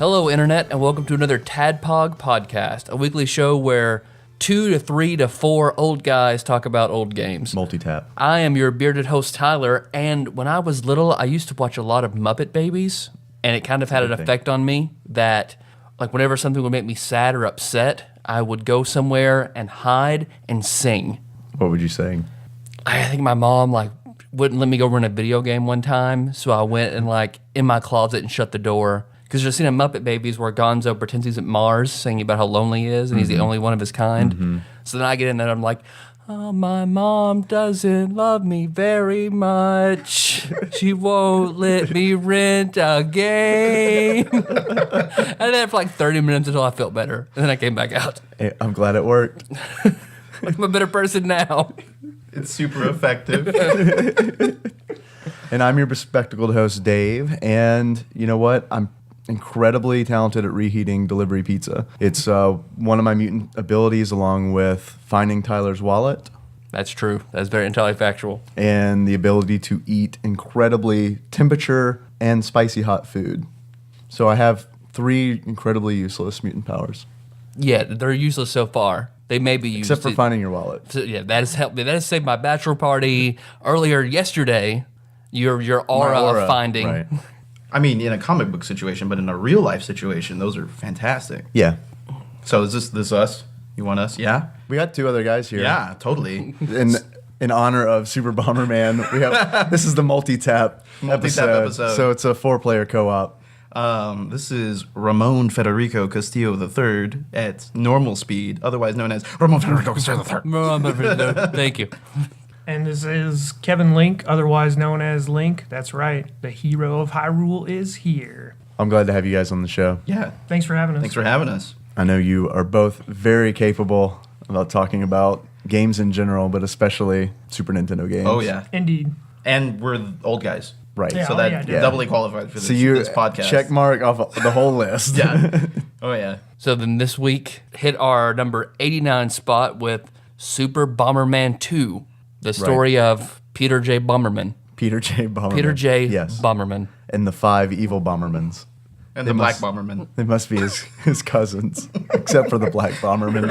Hello, Internet, and welcome to another TADPOG podcast, a weekly show where 2 to 3 to 4 old guys talk about old games. Multitap. I am your bearded host, Tyler, and when I was little, I used to watch a lot of Muppet Babies, and it kind of had an effect on me that, like, whenever something would make me sad or upset, I would go somewhere and hide and sing. What would you sing? I think my mom, wouldn't let me go run a video game one time, so I went and, in my closet and shut the door. Because you've seen a Muppet Babies where Gonzo pretends he's at Mars, singing about how lonely he is, and he's the only one of his kind. So then I get in there and I'm like, oh, my mom doesn't love me very much. She won't let me rent a game. And then for 30 minutes until I felt better. And then I came back out. Hey, I'm glad it worked. I'm a better person now. It's super effective. And I'm your bespectacled host, Dave. And you know what? I'm incredibly talented at reheating delivery pizza. It's one of my mutant abilities, along with finding Tyler's wallet. That's true. That's very entirely factual. And the ability to eat incredibly temperature and spicy hot food. So I have 3 incredibly useless mutant powers. Yeah, they're useless so far. They may be used. Except for finding your wallet. So, yeah, that has helped me. That has saved my bachelor party earlier yesterday. Your aura of finding. Right. I mean, in a comic book situation, but in a real life situation, those are fantastic. Yeah. So is this us? You want us? Yeah? We got 2 other guys here. Yeah, totally. In honor of Super Bomberman, we have this is the multitap episode. So it's a 4-player co-op. This is Ramon Federico Castillo III at normal speed, otherwise known as Ramon Federico Castillo III. Thank you. And this is Kevin Link, otherwise known as Link. That's right. The Hero of Hyrule is here. I'm glad to have you guys on the show. Yeah. Thanks for having us. Thanks for having us. I know you are both very capable about talking about games in general, but especially Super Nintendo games. Oh, yeah. Indeed. And we're old guys. Right. Yeah, So that doubly qualified for this, this podcast. Check mark off the whole list. Yeah. Oh, yeah. So then this week hit our number 89 spot with Super Bomberman 2, the story of Peter J. Bomberman. Peter J. Bomberman. Peter J. Yes. Bomberman. And the 5 evil Bombermans. And the Black Bomberman. They must be his cousins, except for the Black Bomberman,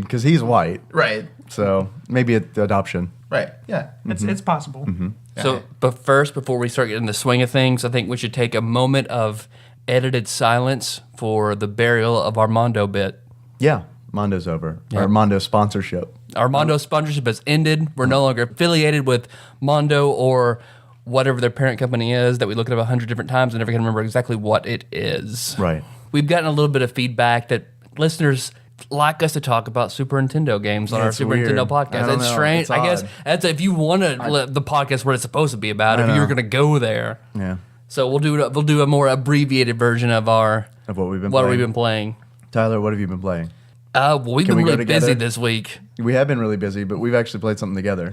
because he's white. Right. So maybe the adoption. Right. Yeah. It's possible. Mm-hmm. So, but first, before we start getting in the swing of things, I think we should take a moment of edited silence for the burial of Armando bit. Yeah. Mondo's over. Yeah. Armando sponsorship. Armando sponsorship has ended. We're no longer affiliated with Mondo or whatever their parent company is that we look at 100 different times and never can remember exactly what it is. Right. We've gotten a little bit of feedback that listeners like us to talk about Super Nintendo games on our Super weird. Nintendo podcast. It's strange. It's I guess odd. that's if you want to let the podcast what it's supposed to be about. If you're going to go there, Yeah. so we'll do a more abbreviated version of what we've been playing. Tyler, what have you been playing? We've been really busy this week. We have been really busy, but we've actually played something together.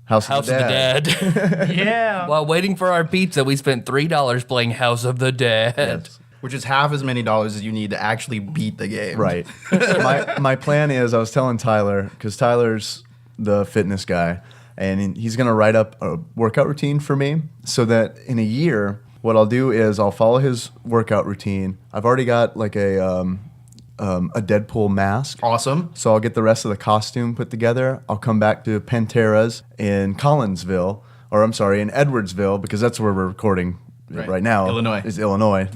House of the Dead. Yeah. While waiting for our pizza, we spent $3 playing House of the Dead. Yes. Which is half as many dollars as you need to actually beat the game. Right. my plan is, I was telling Tyler, because Tyler's the fitness guy, and he's going to write up a workout routine for me so that in a year, what I'll do is I'll follow his workout routine. I've already got a Deadpool mask. Awesome. So I'll get the rest of the costume put together. I'll come back to Pantera's in Collinsville, in Edwardsville, because that's where we're recording right now. Illinois. Is Illinois.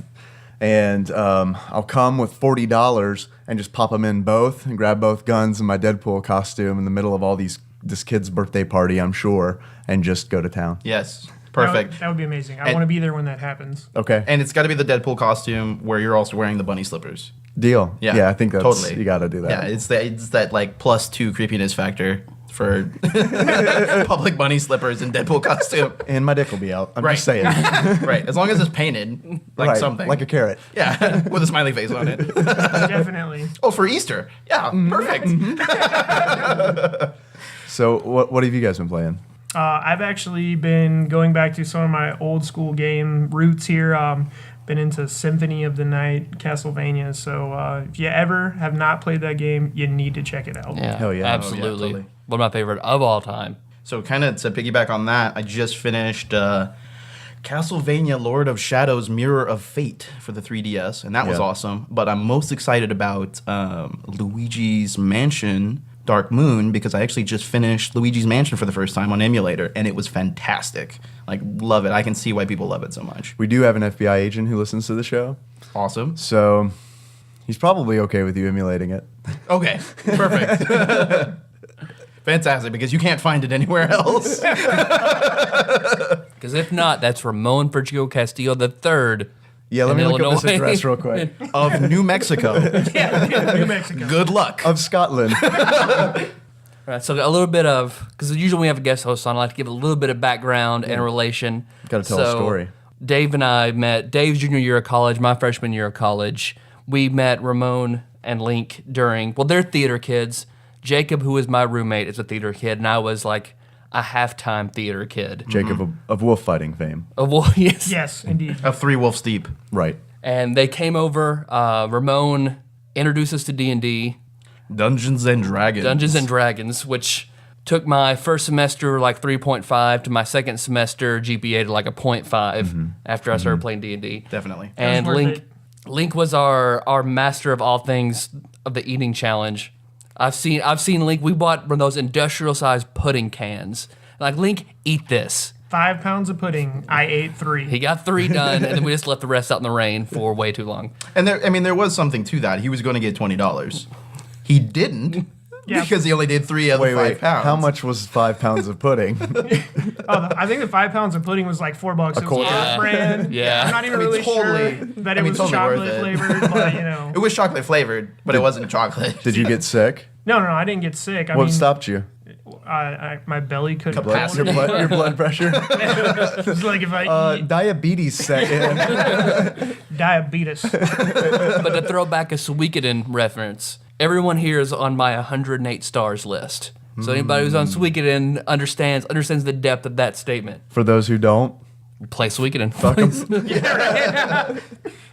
And I'll come with $40 and just pop them in both and grab both guns and my Deadpool costume in the middle of this kid's birthday party, I'm sure, and just go to town. Yes. Perfect. That would be amazing. I want to be there when that happens. Okay. And it's got to be the Deadpool costume where you're also wearing the bunny slippers. Deal. Yeah. I think that's totally. You got to do that. Yeah, it's that +2 creepiness factor for public bunny slippers and Deadpool costume. And my dick will be out. I'm Right. just saying. Right. As long as it's painted like something. Like a carrot. Yeah, with a smiley face on it. Definitely. Oh, for Easter. Yeah, perfect. So what have you guys been playing? I've actually been going back to some of my old school game roots here. Been into Symphony of the Night, Castlevania. So if you ever have not played that game, you need to check it out. Yeah, Hell yeah. absolutely. Oh, yeah, totally. One of my favorite of all time. So kind of to piggyback on that, I just finished Castlevania Lord of Shadows Mirror of Fate for the 3DS, and that was Yeah. awesome. But I'm most excited about Luigi's Mansion Dark Moon because I actually just finished Luigi's Mansion for the first time on emulator, and it was fantastic. Like, love it. I can see why people love it so much. We do have an FBI agent who listens to the show, Awesome. so he's probably okay with you emulating it. Okay, perfect. Fantastic, because you can't find it anywhere else. Because if not, that's Ramon Virgilio Castillo the third. Yeah, let in me look up this Illinois. address real quick. Of New Mexico. Yeah, New Mexico. Good luck. Of Scotland. Right, so a little bit of, because usually when we have a guest host on, I like to give a little bit of background and relation. Gotta tell a story. Dave and I met, Dave's junior year of college, my freshman year of college. We met Ramon and Link during, well, they're theater kids. Jacob, who was my roommate, is a theater kid, and I was like a halftime theater kid. Jacob of wolf fighting fame. Well, yes. Yes, indeed. Of Three Wolves Deep. Right. And they came over. Ramon introduced us to D&D, Dungeons and Dragons. Dungeons and Dragons, which took my first semester like 3.5 to my second semester GPA to like a 0.5 after I started playing D&D. Definitely. And worth Link, it. Link was our master of all things of the eating challenge. I've seen Link. We bought one of those industrial sized pudding cans. Like, Link, eat this. 5 pounds of pudding. I ate 3. He got 3 done, and then we just left the rest out in the rain for way too long. And there was something to that. He was going to get $20. He didn't Yeah. because he only did 3 of the Wait, 5 pounds. How much was 5 pounds of pudding? I think the 5 pounds of pudding was like $4. It was quarter? off-brand. Yeah. I'm not even I mean, really totally- sure that I it mean, was totally worth chocolate it. flavored, but you know. It was chocolate flavored, but it wasn't chocolate. Did you get sick? No, I didn't get sick. I What mean, stopped you? my belly couldn't Your Capacity. hold it. blood pressure? It's like if I eat Diabetes set in. diabetes. But to throw back a Suikoden reference, everyone here is on my 108 stars list. So anybody who's on Suikoden understands the depth of that statement. For those who don't, Play Suikoden. Fuck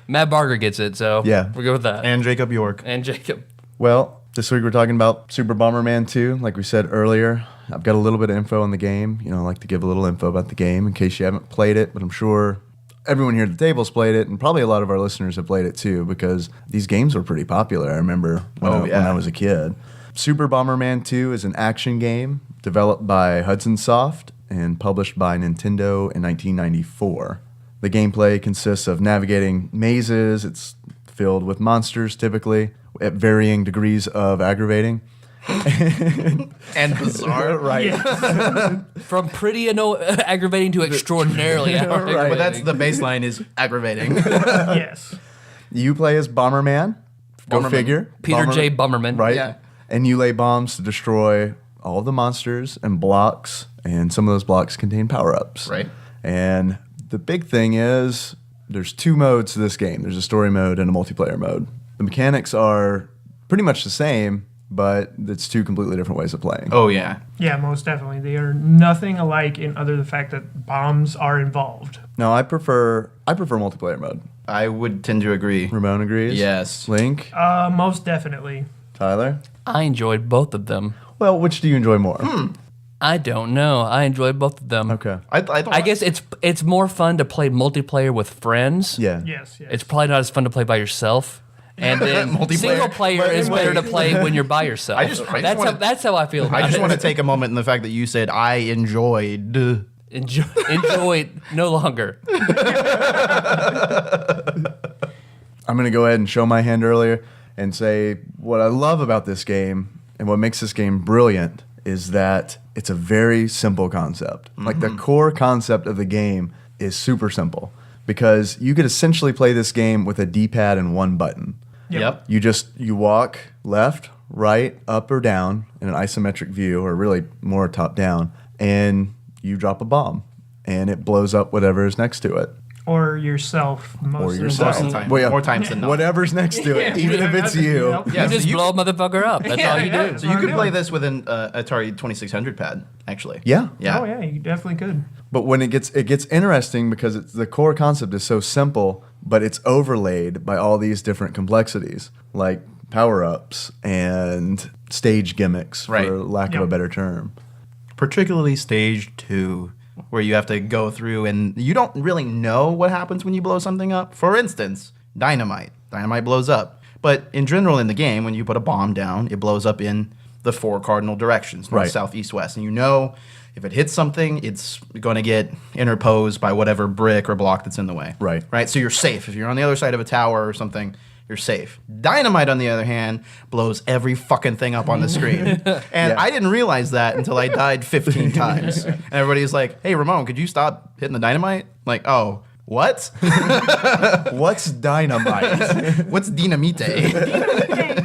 Matt Barger gets it, so Yeah. we're good with that. And Jacob York. And Jacob. well, this week we're talking about Super Bomberman 2. Like we said earlier, I've got a little bit of info on the game. You know, I like to give a little info about the game in case you haven't played it, but I'm sure everyone here at the table's played it, and probably a lot of our listeners have played it too, because these games were pretty popular, I remember when I was a kid. Super Bomberman 2 is an action game developed by Hudson Soft and published by Nintendo in 1994. The gameplay consists of navigating mazes. It's filled with monsters, typically, at varying degrees of aggravating. And bizarre. Right. Yeah. From pretty aggravating to extraordinarily aggravating. Right. But that's the baseline is aggravating. Yes. You play as Bomberman. Go Bomberman. figure. Peter J. Bummerman. Right? Yeah. And you lay bombs to destroy all the monsters and blocks, and some of those blocks contain power-ups. Right. And the big thing is there's 2 modes to this game. There's a story mode and a multiplayer mode. The mechanics are pretty much the same, but it's 2 completely different ways of playing. Oh, yeah. Yeah, most definitely. They are nothing alike in other than the fact that bombs are involved. No, I prefer multiplayer mode. I would tend to agree. Ramon agrees? Yes. Link? Most definitely. Tyler? I enjoyed both of them. Well, which do you enjoy more? I don't know. I enjoyed both of them. Okay. I guess it's more fun to play multiplayer with friends. Yeah. Yes, yes. It's probably not as fun to play by yourself. And then Multiplayer. single player is better to play when you're by yourself. I just that's how I feel about I just it. want to take a moment in the fact that you said I enjoyed. enjoy it no longer. I'm going to go ahead and show my hand earlier and say what I love about this game and what makes this game brilliant is that it's a very simple concept. Like the core concept of the game is super simple because you could essentially play this game with a D-pad and 1 button. Yep. You walk left, right, up or down in an isometric view, or really more top down, and you drop a bomb and it blows up whatever is next to it. Or yourself. Most Or of the yourself. time. Most of the time. Well, yeah. More times than not. Whatever's next to it, even if it's you. Yep. Yeah, You so just you- blow a motherfucker up. That's all you do. So you could play this with an Atari 2600 pad, actually. Yeah. Yeah. Oh yeah, you definitely could. But when it gets interesting because the core concept is so simple, but it's overlaid by all these different complexities, like power-ups and stage gimmicks, Right. for lack of a Yep. better term. Particularly stage 2. where you have to go through and you don't really know what happens when you blow something up. For instance, dynamite. Dynamite blows up. But in general in the game, when you put a bomb down, it blows up in the 4 cardinal directions, north, Right. south, east, west. And you know if it hits something, it's going to get interposed by whatever brick or block that's in the way. Right. Right? So you're safe. If you're on the other side of a tower or something, you're safe. Dynamite, on the other hand, blows every fucking thing up on the screen. And I didn't realize that until I died 15 times. And everybody's like, hey, Ramon, could you stop hitting the dynamite? Like, oh, what? What's dynamite? What's dinamite?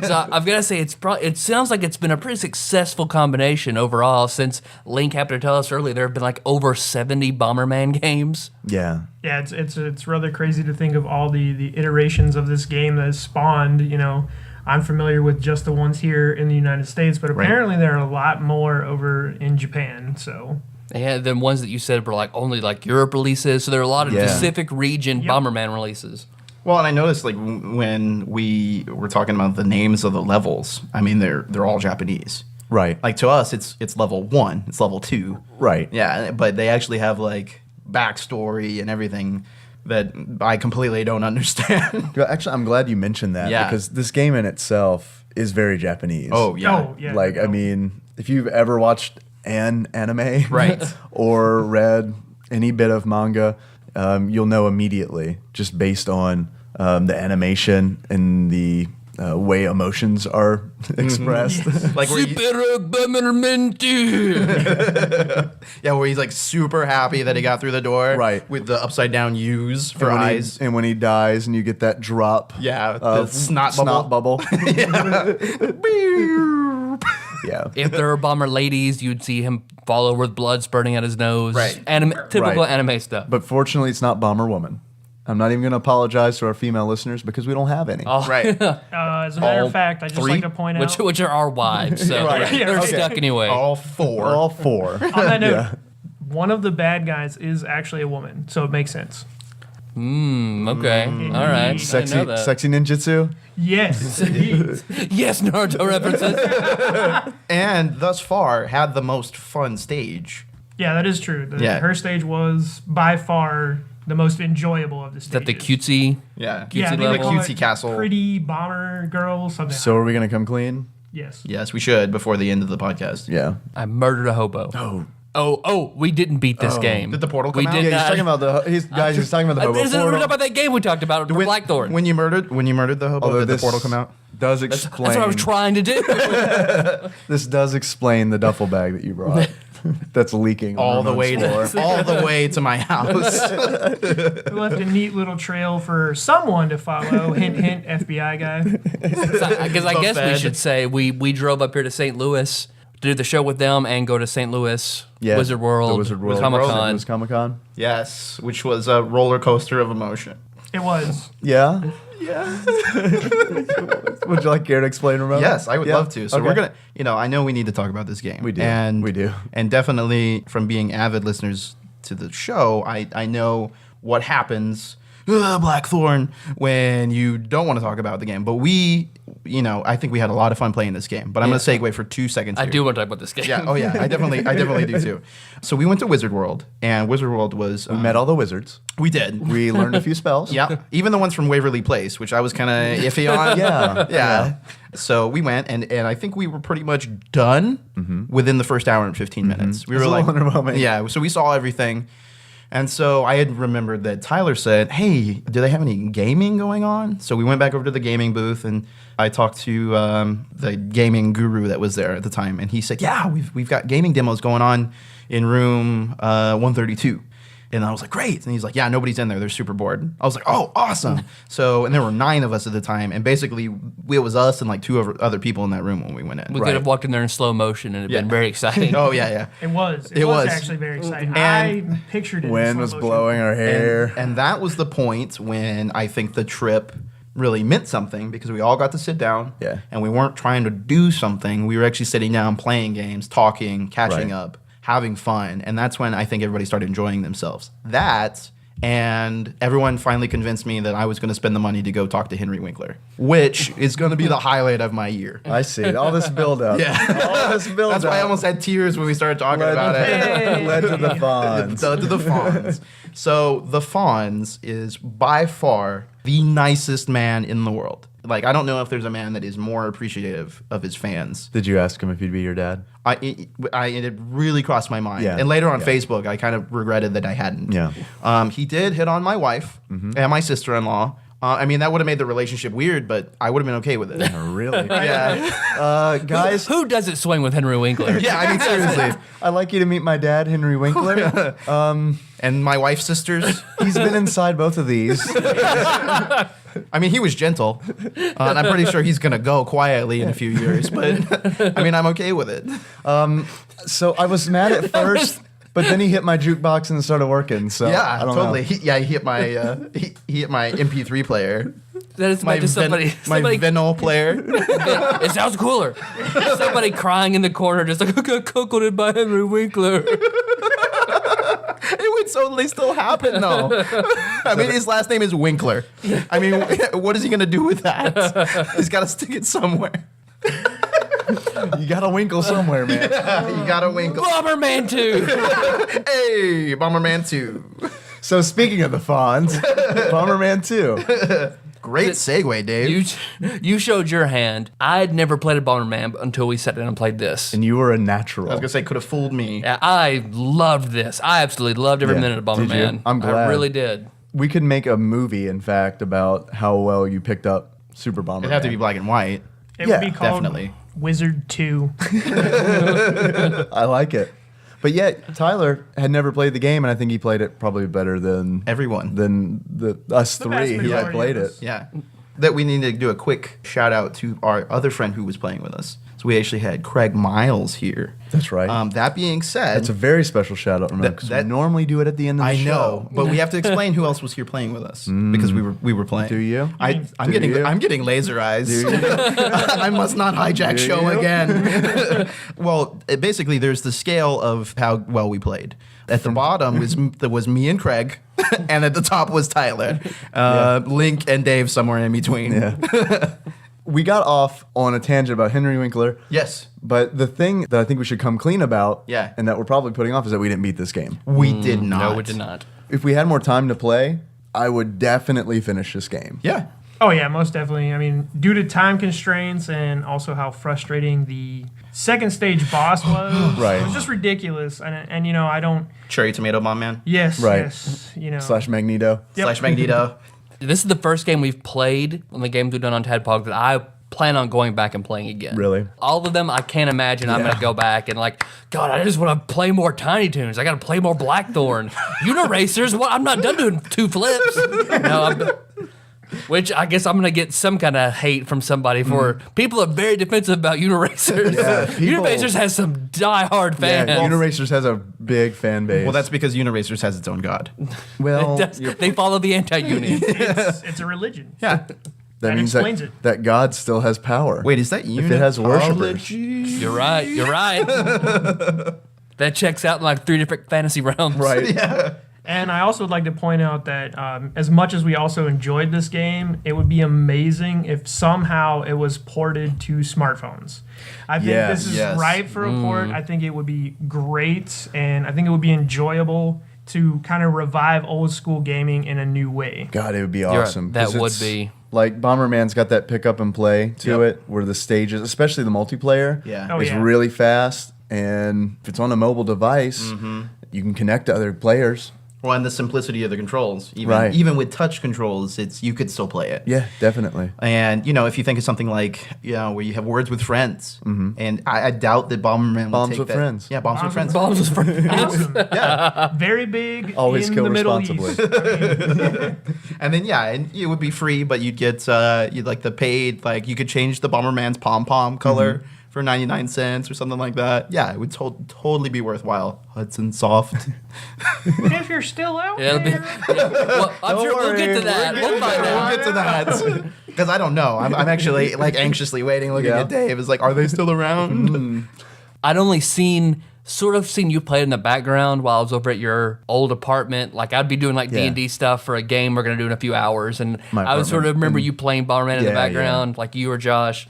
So I've got to say, it sounds like it's been a pretty successful combination overall. Since Link happened to tell us earlier, there have been like over 70 Bomberman games. Yeah. Yeah, it's rather crazy to think of all the iterations of this game that has spawned. You know, I'm familiar with just the ones here in the United States, but apparently there are a lot more over in Japan. So Yeah, the ones that you said were like only like Europe releases. So there are a lot of Yeah. Pacific region Yep. Bomberman releases. Well, and I noticed like when we were talking about the names of the levels, I mean they're all Japanese. Right. Like to us, it's level 1, it's level 2. Right. Yeah, but they actually have like backstory and everything that I completely don't understand. Actually, I'm glad you mentioned that Yeah. because this game in itself is very Japanese. Oh yeah. oh yeah, Like, I mean, if you've ever watched an anime Right. or read any bit of manga, you'll know immediately just based on the animation and the way emotions are expressed. Like where you, Super Bomberman 2. yeah, where he's like super happy that he got through the door, Right. with the upside down U's for And when he- eyes. and when he dies and you get that drop Yeah, the of snot bubble. Yeah. If there were bomber ladies, you'd see him fall over with blood spurting out his nose. Right. Typical Right. anime stuff. But fortunately, it's not Bomber Woman. I'm not even going to apologize to our female listeners because we don't have any. Oh, Right. as a matter all of fact, I just three? like to point out which are our wives, so Right. they're Okay. stuck anyway. All 4. All 4. on that note, Yeah. one of the bad guys is actually a woman, so it makes sense. Okay, all right. I didn't Sexy, know that. sexy ninjutsu. Yes, indeed. Yes, Naruto references. And thus far had the most fun stage. Yeah, that is true. Yeah. Her stage was by far the most enjoyable of the Is stages. that the cutesy? Yeah. Cutesy Yeah, I think they level? call Cutesy it castle. Pretty bomber girl, something. So are we going to come clean? yes. Yes, we should before the end of the podcast. Yeah. I murdered a hobo. Oh, we didn't beat this game. Did the portal We come out? did Yeah, not. he's talking about he's talking about the hobo We're talking portal. about that game we talked about for Blackthorn. When you murdered the hobo, Although did the this portal come out? Does That's explain. what I was trying to do. This does explain the duffel bag that you brought. That's leaking on All the way Ramon's floor. to all the way to my house. We left a neat little trail for someone to follow. Hint, hint, FBI guy. Because I guess we Fed. should say we drove up here to St. Louis to do the show with them and go to St. Louis Yeah, Wizard World, the Wizard World. Comic It Con. was Comic Con. Yes, which was a roller coaster of emotion. It was. Yeah. Would you like care to explain, Ramon? Yes, I would Yeah? love to. So Okay. we're gonna, I know we need to talk about this game. We do. And We do. And definitely from being avid listeners to the show, I know what happens, Blackthorn, when you don't want to talk about the game. But we, I think we had a lot of fun playing this game. But I'm Yeah. going to segue for 2 seconds. I here. do want to talk about this game. Yeah. Oh yeah. I definitely do too. So we went to Wizard World, and Wizard World was We met all the wizards. We did. We learned a few spells. Yeah, even the ones from Waverly Place, which I was kind of iffy on. Yeah. So we went, and I think we were pretty much done within the first hour and 15 minutes. We It was were a like, little underwhelming. yeah. So we saw everything, and so I had remembered that Tyler said, "Hey, do they have any gaming going on?" So we went back over to the gaming booth, and I talked to the gaming guru that was there at the time, and he said, "Yeah, we've got gaming demos going on in room 132." And I was like, great. And he's like, yeah, nobody's in there. They're super bored. I was like, oh, awesome. So, and there were 9 of us at the time. And basically, it was us and like 2 other people in that room when we went in. We could have walked in there in slow motion and it'd been very exciting. Oh, yeah, yeah. It was. It was. Actually very exciting. And I pictured it. in Wind slow was motion. blowing our hair. And that was the point when I think the trip really meant something because we all got to sit down. Yeah. And we weren't trying to do something. We were actually sitting down, playing games, talking, catching Right. up, having fun. And that's when I think everybody started enjoying themselves. That and everyone finally convinced me that I was going to spend the money to go talk to Henry Winkler, which is going to be the highlight of my year. I see. All this build up. Yeah. All this build That's up. why I almost had tears when we started talking about it. Hey. Led to the Fawns. To the Fawns. So the Fawns is by far the nicest man in the world. Like, I don't know if there's a man that is more appreciative of his fans. Did you ask him if he'd be your dad? It really crossed my mind. Yeah. And later on Yeah. Facebook, I kind of regretted that I hadn't. Yeah. He did hit on my wife and my sister-in-law. I mean, that would have made the relationship weird, but I would have been okay with it. Really? Yeah. Guys, Who doesn't swing with Henry Winkler? Yeah, I mean, seriously. I'd like you to meet my dad, Henry Winkler. And my wife's sisters. He's been inside both of these. I mean, he was gentle. And I'm pretty sure he's going to go quietly in a few years. But, I mean, I'm okay with it. So I was mad at first, but then he hit my jukebox and it started working. So Yeah, I don't totally. know. He hit my he hit my MP3 player. That is My just somebody. my vinyl player. It sounds cooler. Somebody crying in the corner, just like, I got cuckolded by Henry Winkler. It would totally still happen, though. I mean, his last name is Winkler. I mean, what is he gonna do with that? He's got to stick it somewhere. You got to winkle somewhere, man. You gotta winkle. Bomberman 2. Hey, Bomberman 2. So speaking of the Fawns, Bomberman 2. Great segue, Dave. You showed your hand. I'd never played a Bomberman until we sat down and played this. And you were a natural. I was gonna say, could have fooled me. Yeah, I loved this. I absolutely loved every Yeah. minute of Did you? Bomberman. I'm glad. I really did. We could make a movie, in fact, about how well you picked up Super Bomberman. It'd have to be black and white. It Yeah, would be called definitely. Wizard 2. I like it. But yet, Tyler had never played the game, and I think he played it probably better than Everyone. us The vast three who had majority played of it. us. Yeah. That we need to do a quick shout out to our other friend who was playing with us. So we actually had Craig Miles here. That's right. That being said, It's a very special shout out, Ramon, because we that- normally do it at the end of the I show. know, but we have to explain who else was here playing with us because we were playing. Do you? I'm Do getting you? I'm getting laser eyes. Do you? I must not hijack Do show you? again. Well, basically, there's the scale of how well we played. At the bottom was me and Craig, and at the top was Tyler, Link, and Dave somewhere in between. Yeah. We got off on a tangent about Henry Winkler. Yes, But the thing that I think we should come clean about, Yeah. and that we're probably putting off, is that we didn't beat this game. we did not. No, we did not. If we had more time to play, I would definitely finish this game. Yeah. Oh, yeah, most definitely. I mean, due to time constraints and also how frustrating the second stage boss was. Right. It was just ridiculous. And you know, I don't. Cherry Tomato Bomb Man Yes. Right. Yes. You know. / Magneto. Yep. / Magneto. This is the first game we've played on the games we've done on TADPOG that I plan on going back and playing again. Really? All of them, I can't imagine I'm going to go back and like, God, I just want to play more Tiny Toons. I got to play more Blackthorn. Uniracers, what? I'm not done doing 2 flips. Which I guess I'm going to get some kind of hate from somebody for. People are very defensive about Uniracers. Yeah, people- Uniracers has some diehard fans. Yeah, Uniracers has a big fan base. Well, that's because Uniracers has its own god. well, They follow the anti-uni. It's a religion. Yeah. that means explains that, it. that God still has power. Wait, is that If it has worshipers. Unitology? You're right. You're right. That checks out in like 3 different fantasy realms. Right. Yeah. And I also would like to point out that as much as we also enjoyed this game, it would be amazing if somehow it was ported to smartphones. I think this is Yes. ripe for a port. I think it would be great, and I think it would be enjoyable to kind of revive old school gaming in a new way. God, it would be right. awesome. That 'cause would it's- be. Like, Bomberman's got that pick up and play to Yep. it, where the stages, especially the multiplayer, Yeah. Oh, is yeah. really fast. And if it's on a mobile device, you can connect to other players. Well, and the simplicity of the controls. Right. Even with touch controls, you could still play it. Yeah, definitely. And, if you think of something like, where you have words with friends, and I doubt that Bomberman would Bombs take with that. friends. Yeah, bombs with friends. Bombs was for Awesome. Very big Always in kill the Middle responsibly. And East. then, and it would be free, but you'd get, you'd like the paid, like you could change the Bomberman's pom-pom color for 99 cents or something like that. Yeah, it would totally be worthwhile. Hudson Soft. If you're still out Yeah, it'll be, there. well, I'm sure we'll get to worry, that. We'll find out. We'll get to that. Because I don't know. I'm actually like anxiously waiting, looking Yeah. at Dave. It's like, are they still around? I'd only seen sort of seen you play in the background while I was over at your old apartment. Like I'd be doing like D&D stuff for a game we're gonna do in a few hours, and I would sort of remember you playing Bomberman in the background, like you or Josh.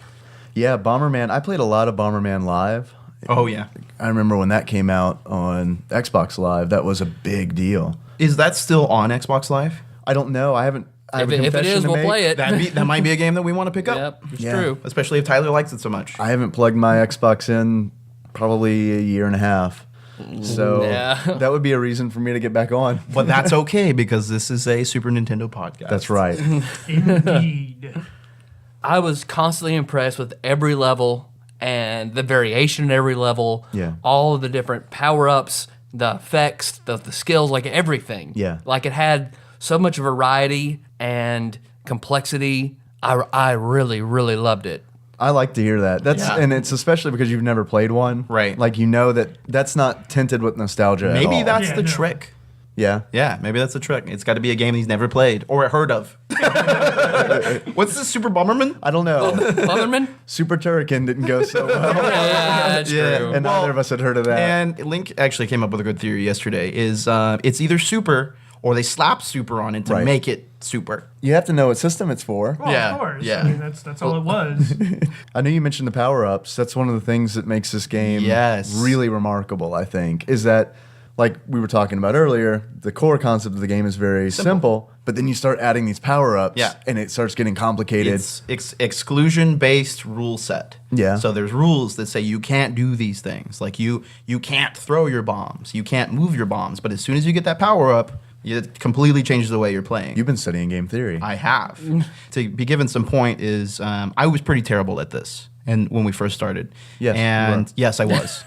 Yeah, Bomberman. I played a lot of Bomberman Live. Oh yeah. I remember when that came out on Xbox Live. That was a big deal. Is that still on Xbox Live? I don't know. I haven't. I have a If it confession is, to we'll make. play it. That might be a game that we want to pick up. Yep, it's Yeah. true. Especially if Tyler likes it so much. I haven't plugged my Xbox in probably a year and a half. So Yeah. that would be a reason for me to get back on. But that's okay because this is a Super Nintendo podcast. That's right. Indeed. I was constantly impressed with every level and the variation in every level. Yeah. All of the different power-ups, the effects, the skills, like everything. Yeah. Like it had so much variety and complexity. I really, really loved it. I like to hear that. And it's especially because you've never played one. Right. Like you know that's not tinted with nostalgia at Maybe all. that's Yeah, the no. trick. Yeah. Yeah, maybe that's the trick. It's got to be a game he's never played or heard of. What's this, Super Bomberman? I don't know. Bomberman? Super Turrican didn't go so well. Yeah, that's Yeah. true. And neither of us had heard of that. And Link actually came up with a good theory yesterday. Is it's either Super or they slap Super on it to Right. make it Super. You have to know what system it's for. Well, Yeah, of course. yeah. I mean, that's all it was. I know you mentioned the power-ups. That's one of the things that makes this game Yes. really remarkable, I think, is that, like we were talking about earlier, the core concept of the game is very simple, but then you start adding these power-ups, Yeah. and it starts getting complicated. It's exclusion-based rule set. Yeah. So there's rules that say you can't do these things. Like you can't throw your bombs. You can't move your bombs. But as soon as you get that power-up, it completely changes the way you're playing. You've been studying game theory. I have. To be given some point is I was pretty terrible at this. And when we first started, Yes, you and were. yes, I was.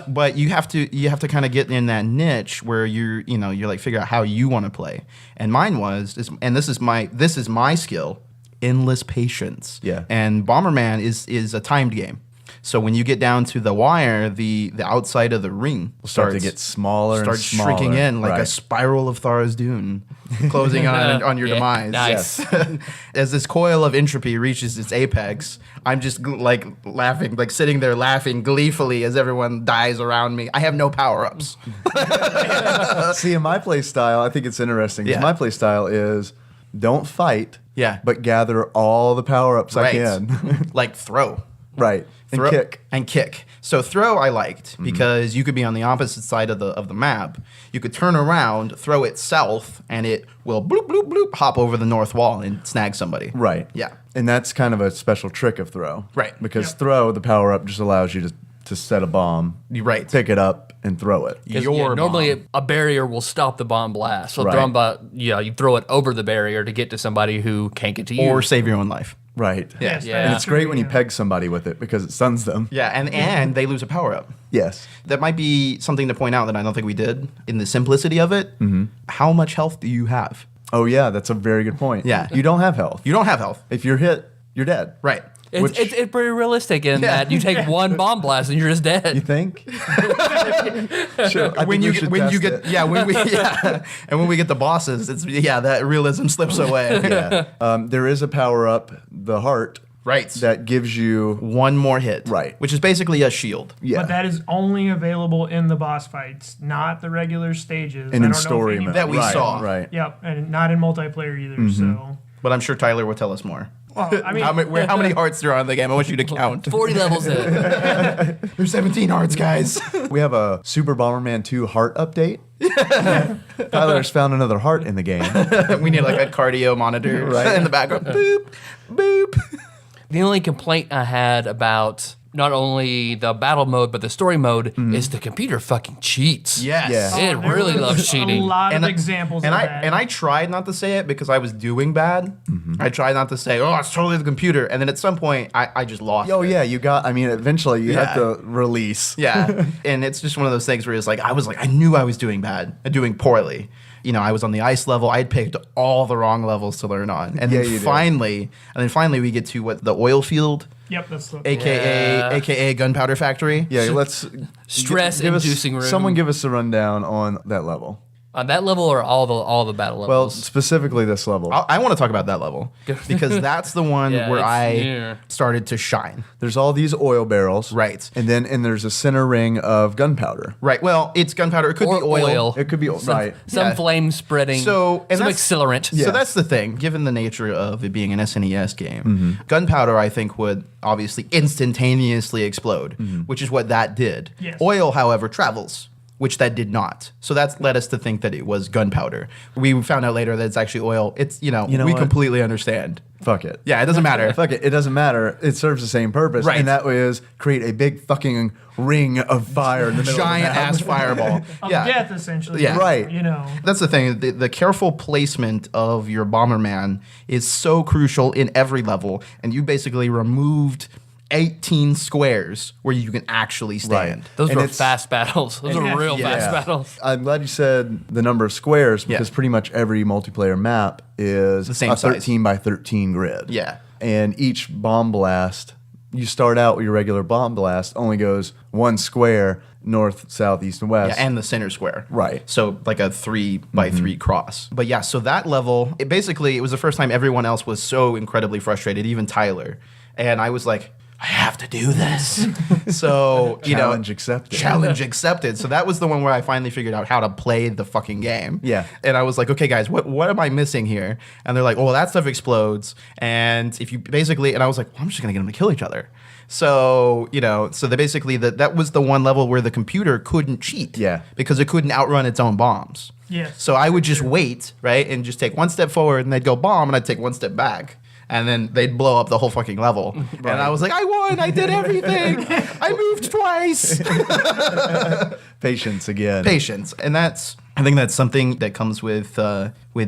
but you have to kind of get in that niche where you're like figure out how you want to play. And mine this is my skill, endless patience. Yeah. And Bomberman is a timed game. So when you get down to the wire, the outside of the ring start to get smaller and starts smaller. shrinking in like a Right. spiral of Thara's Dune, closing on your Yeah, demise. nice. As this coil of entropy reaches its apex, I'm just like laughing, like sitting there laughing gleefully as everyone dies around me. I have no power ups. See, in my play style, I think it's interesting. 'Cause Yeah. my play style is don't fight, Yeah. but gather all the power-ups I can. Like throw. Right. And Throw- kick. and kick. So throw I liked because you could be on the opposite side of the map. You could turn around, throw it south, and it will bloop bloop bloop hop over the north wall and snag somebody. Right. Yeah. And that's kind of a special trick of throw. Right. Because Yep. throw, the power-up just allows you to set a bomb, You're right. pick it up, and throw it. 'Cause, Your normally bomb. a barrier will stop the bomb blast. So Right. you throw it over the barrier to get to somebody who can't get to you. Or save your own life. Right. Yes, Yeah. that And is it's great true, when you yeah. peg somebody with it because it stuns them. Yeah, and they lose a power up. Yes. That might be something to point out that I don't think we did in the simplicity of it. How much health do you have? Oh, yeah, that's a very good point. Yeah. You don't have health. You don't have health. If you're hit, you're dead. Right. It's pretty realistic in Yeah. that you take one bomb blast and you're just You dead. think? Sure. I When think you we should when you test get it. yeah when we yeah and when we get the bosses that realism slips away. Yeah. There is a power-up, the heart, Right. that gives you... One more hit. Right. Which is basically a shield. Yeah. But that is only available in the boss fights, not the regular stages. and I in don't know if story any- mode. That we Right, saw. Right. Yep, and not in multiplayer either. So, But I'm sure Tyler will tell us more. well, I mean, How many hearts there are in the game? I want you to count. 40 levels in. There's 17 hearts, guys. We have a Super Bomberman 2 heart update. Tyler's found another heart in the game. We need like a cardio monitor Right. in the background. Boop, boop. The only complaint I had about not only the battle mode but the story mode is the computer fucking cheats. Yes. Yeah. It there really was loves cheating. A lot of I- examples and of I that. and I tried not to say it because I was doing bad. I tried not to say, "Oh, it's totally the computer," and then at some point, I just lost. Oh, it. yeah, eventually you have Yeah. to release. Yeah, and it's just one of those things where it's like I knew I was doing bad, doing poorly. You know, I was on the ice level. I'd picked all the wrong levels to learn on, and Yeah, then you did. finally we get to the oil field, Yep, that's the. aka gunpowder factory. Yeah, let's... Stress-inducing room. Someone give us a rundown on that level. On that level or all the battle Well, levels? specifically this level. I want to talk about that level because that's the one Yeah, where it's I near. started to shine. There's all these oil barrels. Right. And there's a center ring of gunpowder. Right. Well, it's gunpowder. It could Or be oil. It could be right. Some Yeah. flame spreading. So, and some that's- accelerant. Yeah. So that's the thing. Given the nature of it being an SNES game, Mm-hmm. gunpowder, I think, would obviously instantaneously explode, Mm-hmm. which is what that did. Yes. Oil, however, travels, which that did not. So that's led us to think that it was gunpowder. We found out later that it's actually oil. It's, know we what? completely understand. Fuck it. Yeah, it doesn't matter. Fuck it. It doesn't matter. It serves the same purpose. Right. And that is create a big fucking ring of fire in the middle Giant of the map. ass fireball. Of yeah. death, essentially. Yeah. Right. You know. That's the thing. The careful placement of your Bomberman is so crucial in every level, and you basically removed 18 squares where you can actually stand. Right. Those And were it's- fast battles. Those and- were real Yeah. fast Yeah. battles. I'm glad you said the number of squares because Yeah. pretty much every multiplayer map is The same a size. 13 by 13 grid. Yeah. And each bomb blast, you start out with your regular bomb blast, only goes one square north, south, east, and west. Yeah, and the center square. Right. So like a 3 by 3 cross. But yeah, so that level, it was the first time everyone else was so incredibly frustrated, even Tyler. And I was like, I have to do this. So, Challenge accepted. Challenge accepted. So that was the one where I finally figured out how to play the fucking game. Yeah. And I was like, okay, guys, what am I missing here? And they're like, oh, well, that stuff explodes. And if you basically, and I was like, well, I'm just going to get them to kill each other. So, so they basically, that was the one level where the computer couldn't cheat. Yeah. Because it couldn't outrun its own bombs. Yes. So I would just wait, right? And just take one step forward and they'd go bomb and I'd take one step back. And then they'd blow up the whole fucking level. And I was like, I won. I did everything. I moved twice. Patience again. Patience. And I think that's something that comes with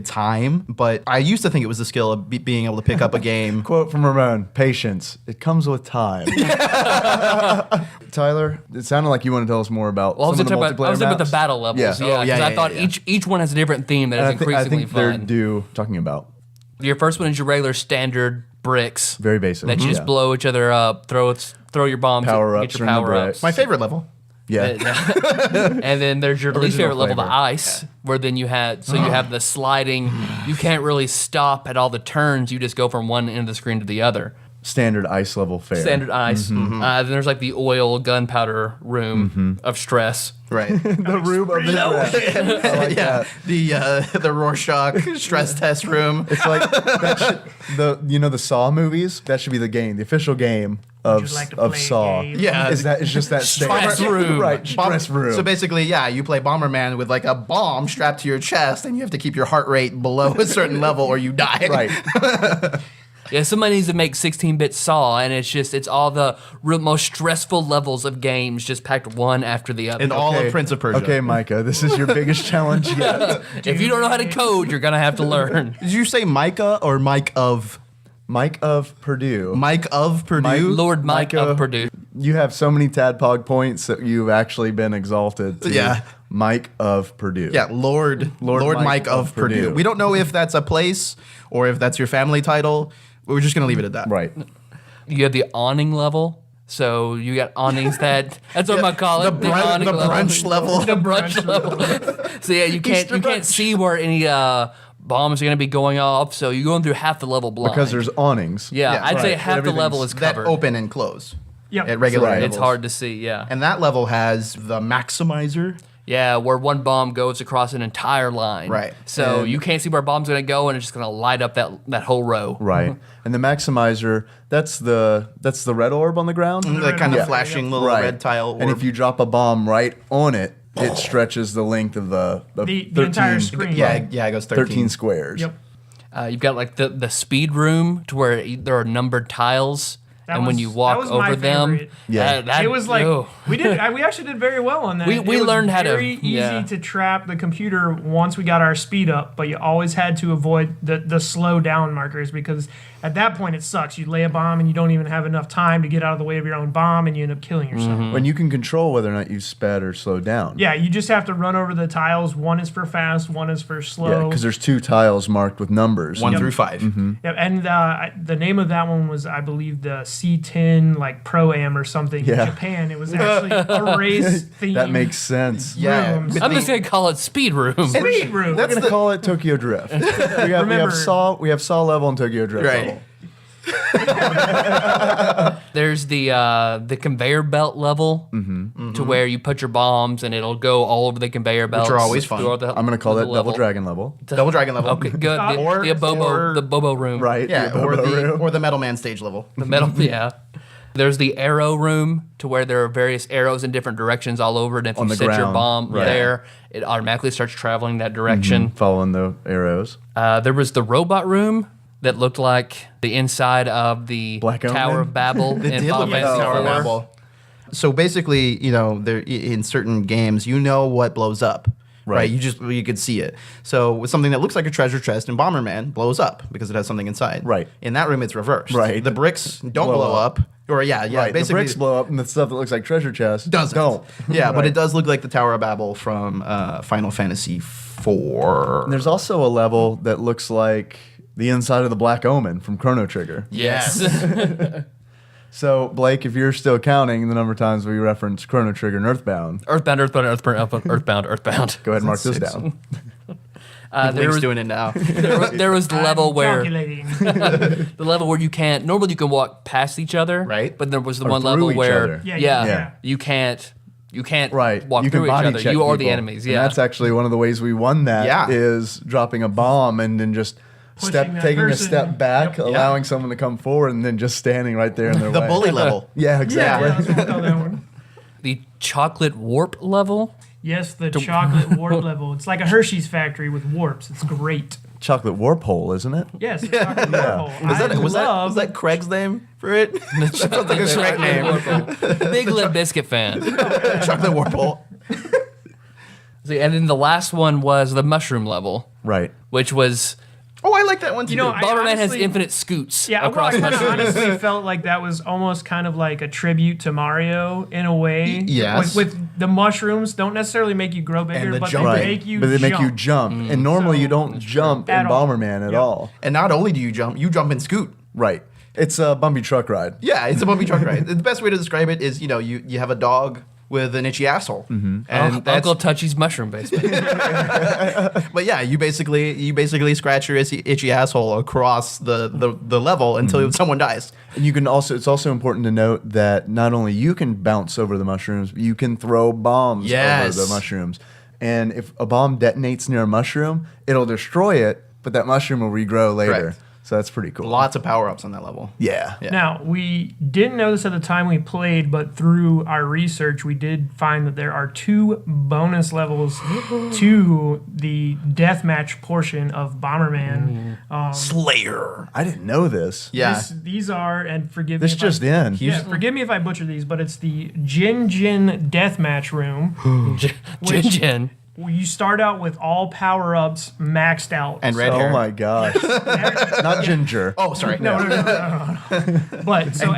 time. But I used to think it was the skill of being able to pick up a game. Quote from Ramon, patience. It comes with time. Tyler, it sounded like you want to tell us more about Well, I was some of the talking multiplayer about the maps. battle levels. Yeah. Yeah, Oh, yeah, 'cause I yeah, thought yeah. each one has a different theme that And is I think increasingly they're fun. due talking about. Your first one is your regular standard bricks. Very basic. That you just Yeah. blow each other up, throw your bombs, Power-ups get your from the power ups. bricks. My favorite level. Yeah. And then there's your least Original favorite level, the flavor. ice, where then you have the sliding. You can't really stop at all the turns. You just go from one end of the screen to the other. Standard ice level fare. Standard ice. Then there's like the oil gunpowder room of stress. Right. The room of the I like that. The Rorschach stress test room. It's like that the Saw movies. That should be the game, the official game of you like to of play a Saw. game? Yeah. It's just that Stress standard- room. right? Stress room. So basically, yeah, you play Bomberman with like a bomb strapped to your chest, and you have to keep your heart rate below a certain level or you die. right. Yeah, somebody needs to make 16-bit Saw, and it's all the most stressful levels of games just packed one after the other. And all Okay. of Prince of Persia. Okay, Micah, this is your biggest challenge yet. If you don't know how to code, you're gonna have to learn. Did you say Micah or Mike of? Mike of Purdue. Mike of Purdue? Lord Mike Micah- of Purdue. You have so many TADPOG points that you've actually been exalted to. Yeah. Mike of Purdue. Yeah, Lord Mike, Mike of, of Purdue. Purdue. We don't know if that's a place or if that's your family title. We're just gonna leave it at that. Right. You have the awning level. So you got awnings that's what I'm gonna call it. The awning brunch level. The brunch level. So yeah, you can't see where any bombs are gonna be going off. So you're going through half the level blind. Because there's awnings. yeah, Yeah, I'd say right. half the level is That covered. open and close. Yep. At regular Right. levels. It's hard to see. Yeah. And that level has the maximizer. Yeah, where one bomb goes across an entire line. Right. So And- you can't see where a bomb's gonna go, and it's just gonna light up that whole row. Right. And the maximizer, that's the red orb on the ground. That kind of Yeah. flashing little Right. red tile. And orb. if you drop a bomb right on it, it stretches the length of the The entire screen. yeah, it goes 13. 13 squares. Yep. You've got like the speed room to where there are numbered tiles, That and when was- you that walk was my over them, favorite. Yeah. that, It was like oh. we actually did very well on that. We It was learned how to- very yeah. easy to trap the computer once we got our speed up, but you always had to avoid the slow down markers because at that point it sucks. You lay a bomb and you don't even have enough time to get out of the way of your own bomb and you end up killing yourself. When you can control whether or not you sped or slowed down. Yeah, you just have to run over the tiles. One is for fast, one is for Yeah, slow. because there's 2 tiles marked with numbers. 1 through 5. Yep, and the name of that one was, I believe, the C10 like Pro-Am or something Yeah. in Japan. It was actually a race theme. That makes sense. Yeah, Rooms. but I'm just gonna call it speed room. Speed room. We're gonna call it Tokyo Drift. We have Remember- Saw level and Tokyo Drift Right. level. There's the conveyor belt level to where you put your bombs and it'll go all over the conveyor belt. are always fun. I'm gonna call that Double Dragon level. Double Dragon level. Okay, good. Or- The Bobo room. Right. Yeah, the or Bobo the room. or the Metal Man stage level. The metal, yeah. There's the arrow room to where there are various arrows in different directions all over, and if On you the set your ground, bomb right. there, it automatically starts traveling that direction. Following the arrows. There was the robot room that looked like the inside of the Black Tower Omen? of Babel It in did Final look like Fantasy Tower of IV. Babel. So basically, there in certain games, you know what blows up. Right. You could see it. So with something that looks like a treasure chest in Bomberman blows up because it has something inside. Right. In that room, it's reversed. Right. The bricks don't blow up. Or Right. The basically bricks blow up and the stuff that looks like treasure chests doesn't. don't. Yeah, but Right. it does look like the Tower of Babel from Final Fantasy IV. And there's also a level that looks like the inside of the Black Omen from Chrono Trigger. Yes. So, Blake, if you're still counting the number of times we reference Chrono Trigger and Earthbound, Earthbound. Earthbound. go ahead and mark this Six. down. There Link's was, doing it now. there was the level where Calculating. the level where you can't. Normally, you can walk past each other, Right. But there was the Or one through level each where, other. Yeah, yeah. you can't. You can't Right. walk you through can each body other. check You are the people. enemies. And Yeah. that's actually one of the ways we won that Yeah. is dropping a bomb and then just Pushing that taking a person. step back, Yep. allowing someone to come forward, and then just standing right there in their The way. bully level. Yeah, Yeah, exactly. that's what we call that one. The chocolate warp level. Yes, the chocolate warp level. It's like a Hershey's factory with warps. It's great. Chocolate warp hole, isn't it? Yes, the chocolate warp hole. Was that Craig's name for it? That sounds like a correct name. Big Limp Biscuit fan. Chocolate Warple. See, and then the last one was the mushroom level, Right. which was Oh, I like that one too. You know, I Bomberman has honestly- infinite scoots Yeah, well, across I kind of mushrooms. honestly felt like that was almost kind of like a tribute to Mario in a way. Yes. With the mushrooms, don't necessarily make you grow bigger, the but jump. they Right. make you but they make you jump. jump. And normally So- you don't jump in At all. Bomberman at Yep. all. and not only do you jump and scoot. Right. It's a bumpy truck ride. Yeah, it's a bumpy truck ride. The best way to describe it is, you have a dog with an itchy asshole, and that's, Uncle Touchy's mushroom basement. but yeah, you basically scratch your itchy asshole across the level until someone dies. And you can also, it's also important to note that not only you can bounce over the mushrooms, but you can throw bombs Yes. over the mushrooms. And if a bomb detonates near a mushroom, it'll destroy it, but that mushroom will regrow later. Correct. So that's pretty cool. Lots of power ups on that level. Yeah. Yeah. Now, we didn't know this at the time we played, but through our research, we did find that there are 2 bonus levels to the deathmatch portion of Bomberman. Slayer. I didn't know this. Yeah. These are, and forgive This me if just I, in. Yeah, forgive me if I butcher these, but it's the Jin Jin Deathmatch Room. Jin Jin. Where you start out with all power-ups maxed out. And red Oh hair. my gosh. Not ginger. Oh, sorry. No. But so And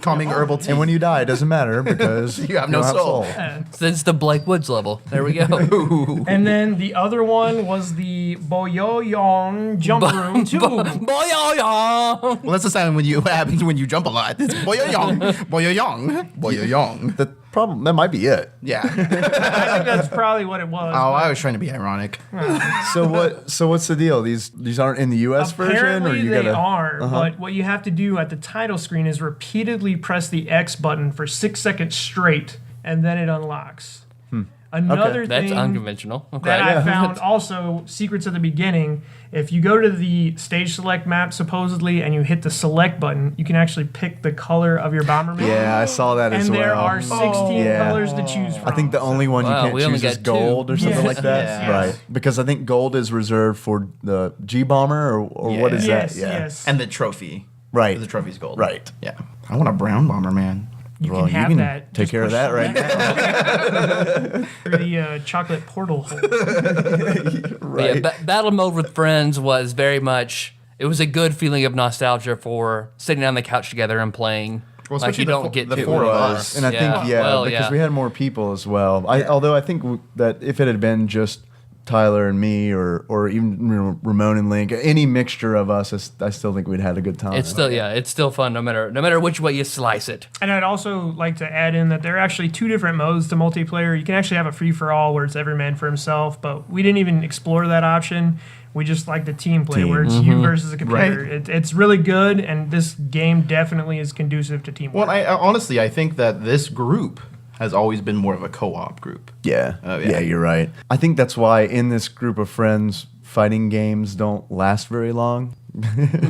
calming herbal tea. And when you die, it doesn't matter because You have no soul. So it's the Blake Woods level. There we go. and then the other one was the Boyoyong jump room too. Boy, Well, that's the sound what happens when you jump a lot. It's boyoyong, boyoyong, boyoyong. The problem, that might be it. Yeah. I think that's probably what it was. Oh, I was trying to be ironic. So what's the deal? These aren't in the US version, or Apparently you they gotta are, but what you have to do at the title screen is repeatedly press the X button for 6 seconds straight, and then it unlocks. Another that's thing unconventional. Okay. that I found also secrets at the beginning. If you go to the stage select map supposedly and you hit the select button, you can actually pick the color of your Bomberman. Yeah, I saw that as and well. there are 16 Yeah. colors to choose from. I think the only one you Wow, can't we only choose is got two. gold or something Yes, like that. yes, Right. yes. Because I think gold is reserved for the G Bomber or what is yes, that? Yeah. yes. And the trophy. Right. The trophy's gold. Right. Yeah. I want a brown Bomberman. you Well, can have you can that. take Just care of push that right now. through the chocolate portal hole. But yeah, battle mode with friends was very much. It was a good feeling of nostalgia for sitting on the couch together and playing. Well, like especially you the don't fo- get the to. four of Was. us. And I Yeah. think, Well, because yeah. we had more people as well. Although I think that if it had been just Tyler and me, or even Ramon and Link, any mixture of us, I still think we'd had a good time. It's still fun no matter which way you slice it. And I'd also like to add in that there are actually 2 different modes to multiplayer. You can actually have a free-for-all where it's every man for himself, but we didn't even explore that option. We just like the team play where it's you versus a computer. Right. It's really good, and this game definitely is conducive to teamwork. Well, honestly, I think that this group has always been more of a co-op group. Yeah. Oh, yeah. Yeah, you're right. I think that's why in this group of friends, fighting games don't last very long.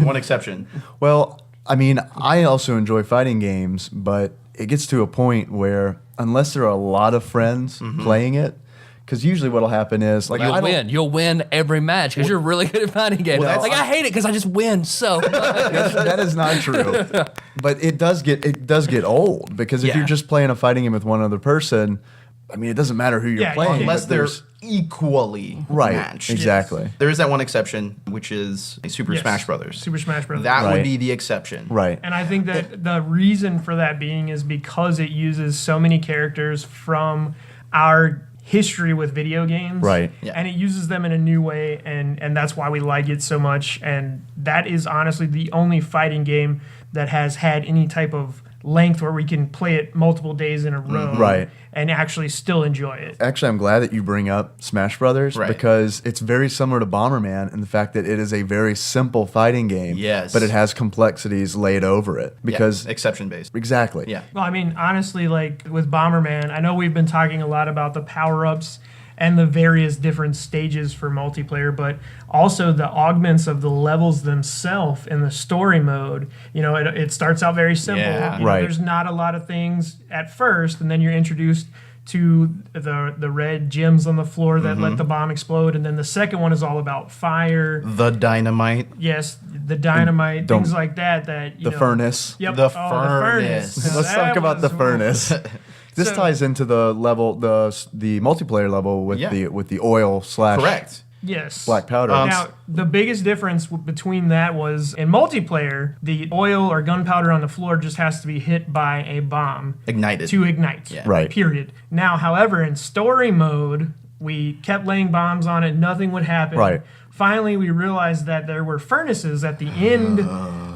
One exception. Well, I mean, I also enjoy fighting games, but it gets to a point where unless there are a lot of friends playing it, because usually what'll happen is like You'll win every match because you're really good at fighting games. Well, I hate it because I just win so much. that is not true. But it does get old because if Yeah. you're just playing a fighting game with one other person, I mean, it doesn't matter who you're Yeah, playing. Unless but they're there's- equally right, matched. exactly. There is that one exception, which is a Super Yes. Smash Brothers. Super Smash Brothers. That Right. would be the exception. Right. And I think that the reason for that being is because it uses so many characters from our history with video games. Right. Yeah. And it uses them in a new way, and that's why we like it so much. And that is honestly the only fighting game that has had any type of length where we can play it multiple days in a row Right. and actually still enjoy it. Actually, I'm glad that you bring up Smash Brothers Right. because it's very similar to Bomberman in the fact that it is a very simple fighting game, Yes. but it has complexities laid over it. Because exception based. exactly, Yeah. Well, I mean, honestly, like with Bomberman, I know we've been talking a lot about the power-ups and the various different stages for multiplayer, but also the augments of the levels themselves in the story mode. You know, it starts out very simple. Yeah. You know, Right. there's not a lot of things at first, and then you're introduced to the red gems on the floor that let the bomb explode, and then the second one is all about fire. The dynamite. Yes, the dynamite, Don't- things like that. That you the know, furnace. Yep. The Oh, furnace. Now Let's that talk about the was- furnace. This So- ties into the level, the multiplayer level with Yeah. the oil / Correct. Yes. black powder. Now, the biggest difference between that was in multiplayer, the oil or gunpowder on the floor just has to be hit by a bomb Ignited. to ignite. Yeah. Right. Period. Now, however, in story mode, we kept laying bombs on it, nothing would happen. Right. Finally, we realized that there were furnaces at the end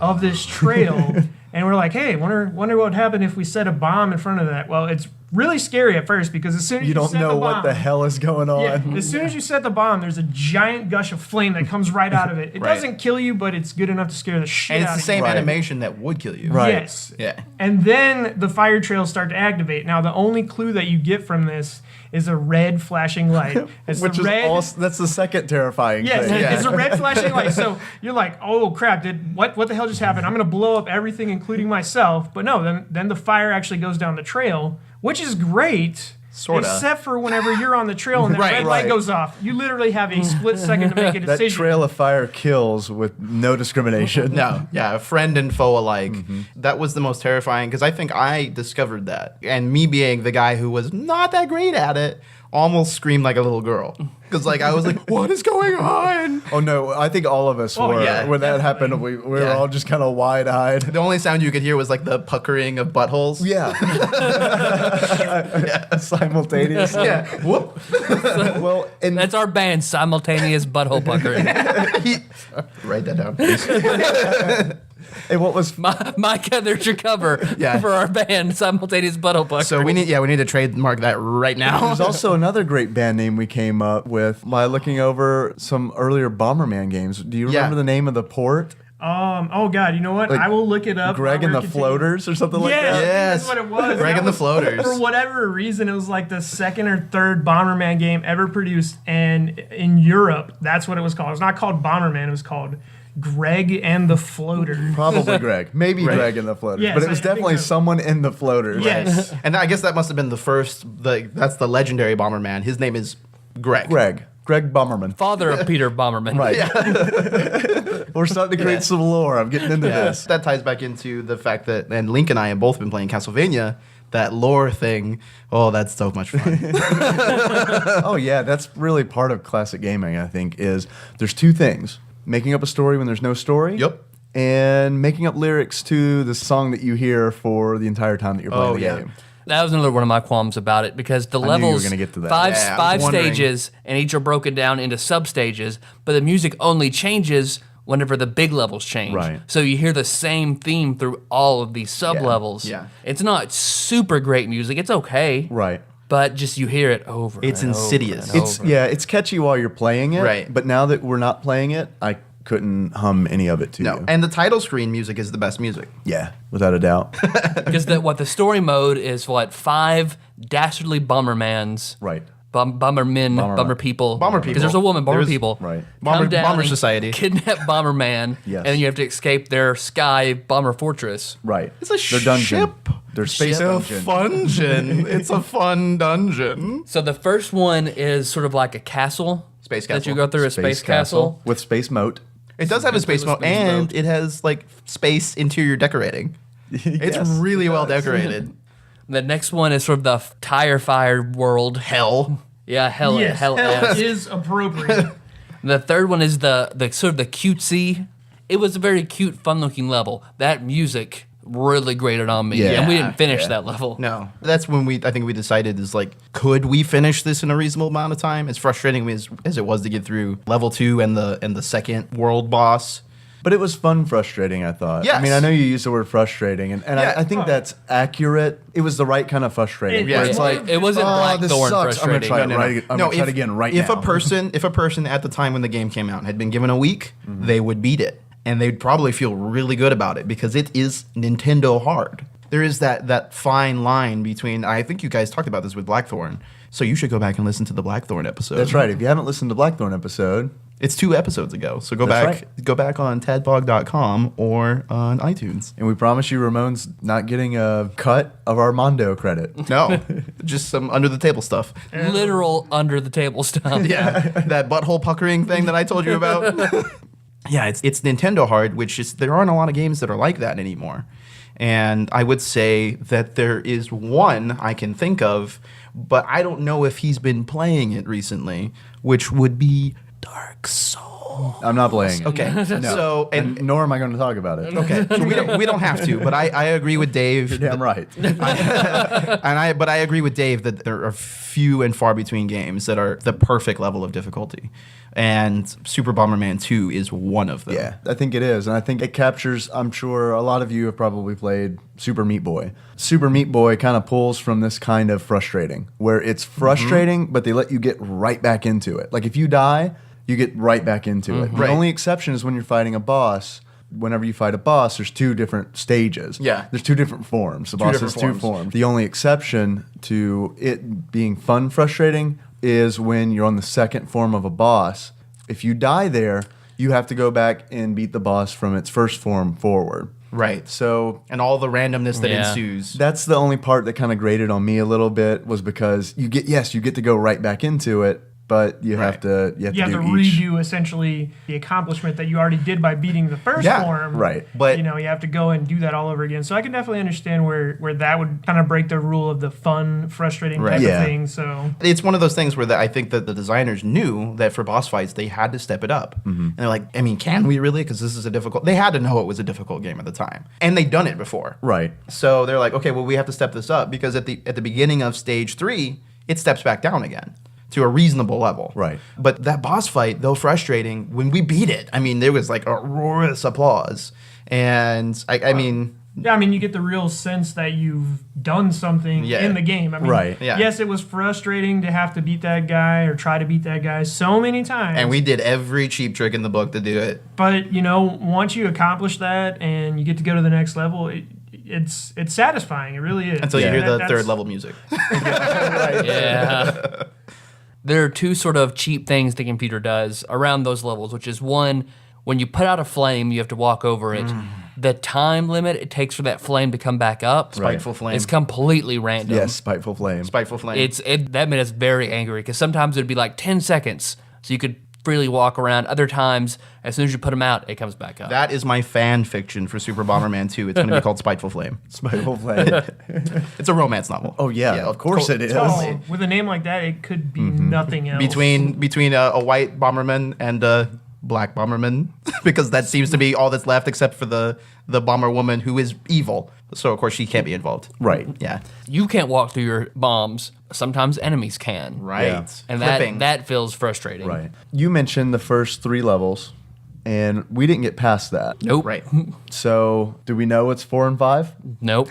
of this trail, and we're like, hey, wonder what would happen if we set a bomb in front of that. Well, it's really scary at first because as soon as you don't set know the what bomb, the hell is going on. yeah, as soon as you set the bomb, there's a giant gush of flame that comes right out of it. It Right. doesn't kill you, but it's good enough to scare the shit And it's out the of same Right. animation that would kill you. Right. Yes. Yeah. And then the fire trails start to activate. Now, the only clue that you get from this is a red flashing light. It's Which the is red. also, that's the second terrifying Yes, thing. it's a red flashing light. So you're like, oh crap, what the hell just happened? I'm gonna blow up everything, including myself. But no, then the fire actually goes down the trail, which is great. Sorta. Except for whenever you're on the trail and that Right, red light right. goes off. You literally have a split second to make a That decision. trail of fire kills with no discrimination. No, yeah, friend and foe alike. Mm-hmm. That was the most terrifying because I think I discovered that. And me being the guy who was not that great at it, almost screamed like a little girl. Because like I was like, what is going on? Oh no, I think all of us Oh, were. yeah, when that happened, we were Yeah. all just kind of wide-eyed. The only sound you could hear was like the puckering of buttholes. Yeah. Simultaneously. Yeah. Whoop. Well, and That's our band, simultaneous butthole puckering. Write that down, please. and what was Micah, there's your cover Yeah. for our band, simultaneous butthole puckering. So we need to trademark that right now. There's also another great band name we came up with by looking over some earlier Bomberman games. Do you Yeah. remember the name of the port? Oh God, you know what? Like I will look it up. Greg while and the we're continuing. Floaters or something like Yeah, that? Yes. that's what it was. Greg That and the was- Floaters. For whatever reason, it was like the second or third Bomberman game ever produced, and in Europe, that's what it was called. It was not called Bomberman. It was called Greg and the Floaters. Probably Greg. Maybe Right. Greg and the Floaters. Yes, but it was I think definitely so. someone in the Floaters. Yes. And I guess that must have been the first. That's the legendary Bomberman. His name is Greg. Greg Bomberman. Father of Peter Bomberman. Right. We're starting to create some lore. I'm getting into this. That ties back into the fact that, and Link and I have both been playing Castlevania. That lore thing. Oh, that's so much fun. Oh yeah, that's really part of classic gaming, I think, is there's two things. Making up a story when there's no story. Yep. And making up lyrics to the song that you hear for the entire time that you're playing the game. That was another one of my qualms about it because the knew you were levels, gonna get to that. five Yeah, I was wondering. stages, and each are broken down into sub-stages, but the music only changes whenever the big levels change. Right. So you hear the same theme through all of these sub-levels. Yeah. It's not super great music. It's okay. Right. But just you hear it over It's and over insidious. and It's over. it's catchy while you're playing it. Right. But now that we're not playing it, I couldn't hum any of it to No, you. and the title screen music is the best music. Yeah, without a doubt. Because what the story mode is, 5 dastardly Bombermans. Right. Bombermen, Bomber- Bomber people. Bomber people. Because there's a woman, Bomber There's- people. Right. Bomber- Come down Bomber and Society. Kidnap Bomberman. Yes. And then you have to escape their sky bomber fortress. Right. It's a Their dungeon. ship. Their space dungeon. dungeon. It's a fun dungeon. So the first one is sort of like a castle. Space That you castle. go through, a space castle. with space moat. It does have a space with mode, space and mode. it has like space interior decorating. It's Yes, really it well does. decorated. The next one is sort of the tire fire world. Hell. Yeah, hell, Yes, hell. hell is appropriate. The third one is the sort of the cutesy. It was a very cute, fun-looking level. That music really grated on me, Yeah, and we didn't finish yeah. that level. No, that's when I think we decided is like, could we finish this in a reasonable amount of time? As frustrating as it was to get through level 2 and the second world boss. But it was fun frustrating, I thought. Yes. I mean, I know you used the word frustrating, and Yeah. I think that's accurate. It was the right kind of frustrating. Yeah, where it's like, it wasn't this Blackthorn sucks. I'm going to try it frustrating. right. I'm going to try it again right if now. if a person at the time when the game came out had been given a week, they would beat it, and they'd probably feel really good about it because it is Nintendo hard. There is that fine line between. I think you guys talked about this with Blackthorn, so you should go back and listen to the Blackthorn episode. That's right. If you haven't listened to Blackthorn episode, It's 2 episodes ago, so That's go back on tadpog.com or on iTunes. and we promise you Ramon's not getting a cut of our Mondo credit. No, just some under the table stuff. Literal under the table stuff. Yeah, that butthole puckering thing that I told you about. Yeah, it's Nintendo hard, which is there aren't a lot of games that are like that anymore. And I would say that there is one I can think of, but I don't know if he's been playing it recently, which would be Dark Souls. I'm not playing it. Okay, so And nor am I going to talk about it. okay, so we don't have to, but I agree with Dave. You're damn right. But I agree with Dave that there are few and far between games that are the perfect level of difficulty, and Super Bomberman 2 is one of them. Yeah, I think it is. And I think it captures, I'm sure a lot of you have probably played Super Meat Boy. Super Meat Boy kind of pulls from this kind of frustrating, where it's frustrating, but they let you get right back into it. Like if you die, you get right back into it. The Right. only exception is when you're fighting a boss. Whenever you fight a boss, there's 2 different stages. Yeah. There's 2 different forms. The boss different has 2 forms. forms. The only exception to it being fun frustrating is when you're on the second form of a boss. If you die there, you have to go back and beat the boss from its first form forward. Right. So And all the randomness that Yeah. ensues. that's the only part that kind of grated on me a little bit, was because you get to go right back into it, but you have Right. to You have do to each. redo essentially the accomplishment that you already did by beating the first Yeah, form. right. But- you know, you have to go and do that all over again. So I can definitely understand where that would kind of break the rule of the fun, frustrating Right. type Yeah. of thing. So It's one of those things where I think that the designers knew that for boss fights they had to step it up. And they're like, I mean, can we really? Because this is a difficult. They had to know it was a difficult game at the time, and they'd done it before. Right. So they're like, okay, well, we have to step this up because at the beginning of stage 3, it steps back down again to a reasonable level. Right. But that boss fight, though frustrating, when we beat it, I mean, there was like a roarous applause, and I mean. yeah, I mean, you get the real sense that you've done something Yeah. in the game. I mean, Right. Yeah. yes, it was frustrating to have to beat that guy or try to beat that guy so many times. And we did every cheap trick in the book to do it. But you know, once you accomplish that and you get to go to the next level, it's satisfying. It really is. Until you Yeah. hear the That's- third level music. Yeah. There are 2 sort of cheap things the computer does around those levels, which is one, when you put out a flame, you have to walk over it. The time limit it takes for that flame to come back up, Spiteful flame. it's completely random. Yes, Spiteful Flame. Spiteful flame. That made us very angry because sometimes it'd be like 10 seconds, so you could freely walk around. Other times, as soon as you put them out, it comes back up. That is my fan fiction for Super Bomberman 2. It's going to be called Spiteful Flame. Spiteful Flame. It's a romance novel. Oh, yeah, of course it is. Oh, with a name like that, it could be Mm-hmm. nothing else. Between a white bomberman and a Black Bomberman because that seems to be all that's left except for the Bomber Woman who is evil. So of course she can't be involved. Right. Yeah. You can't walk through your bombs. Sometimes enemies can. Right. Yeah. And Clipping. that feels frustrating. Right. You mentioned the first 3 levels, and we didn't get past that. Nope. Right. So, do we know it's 4 and 5? Nope.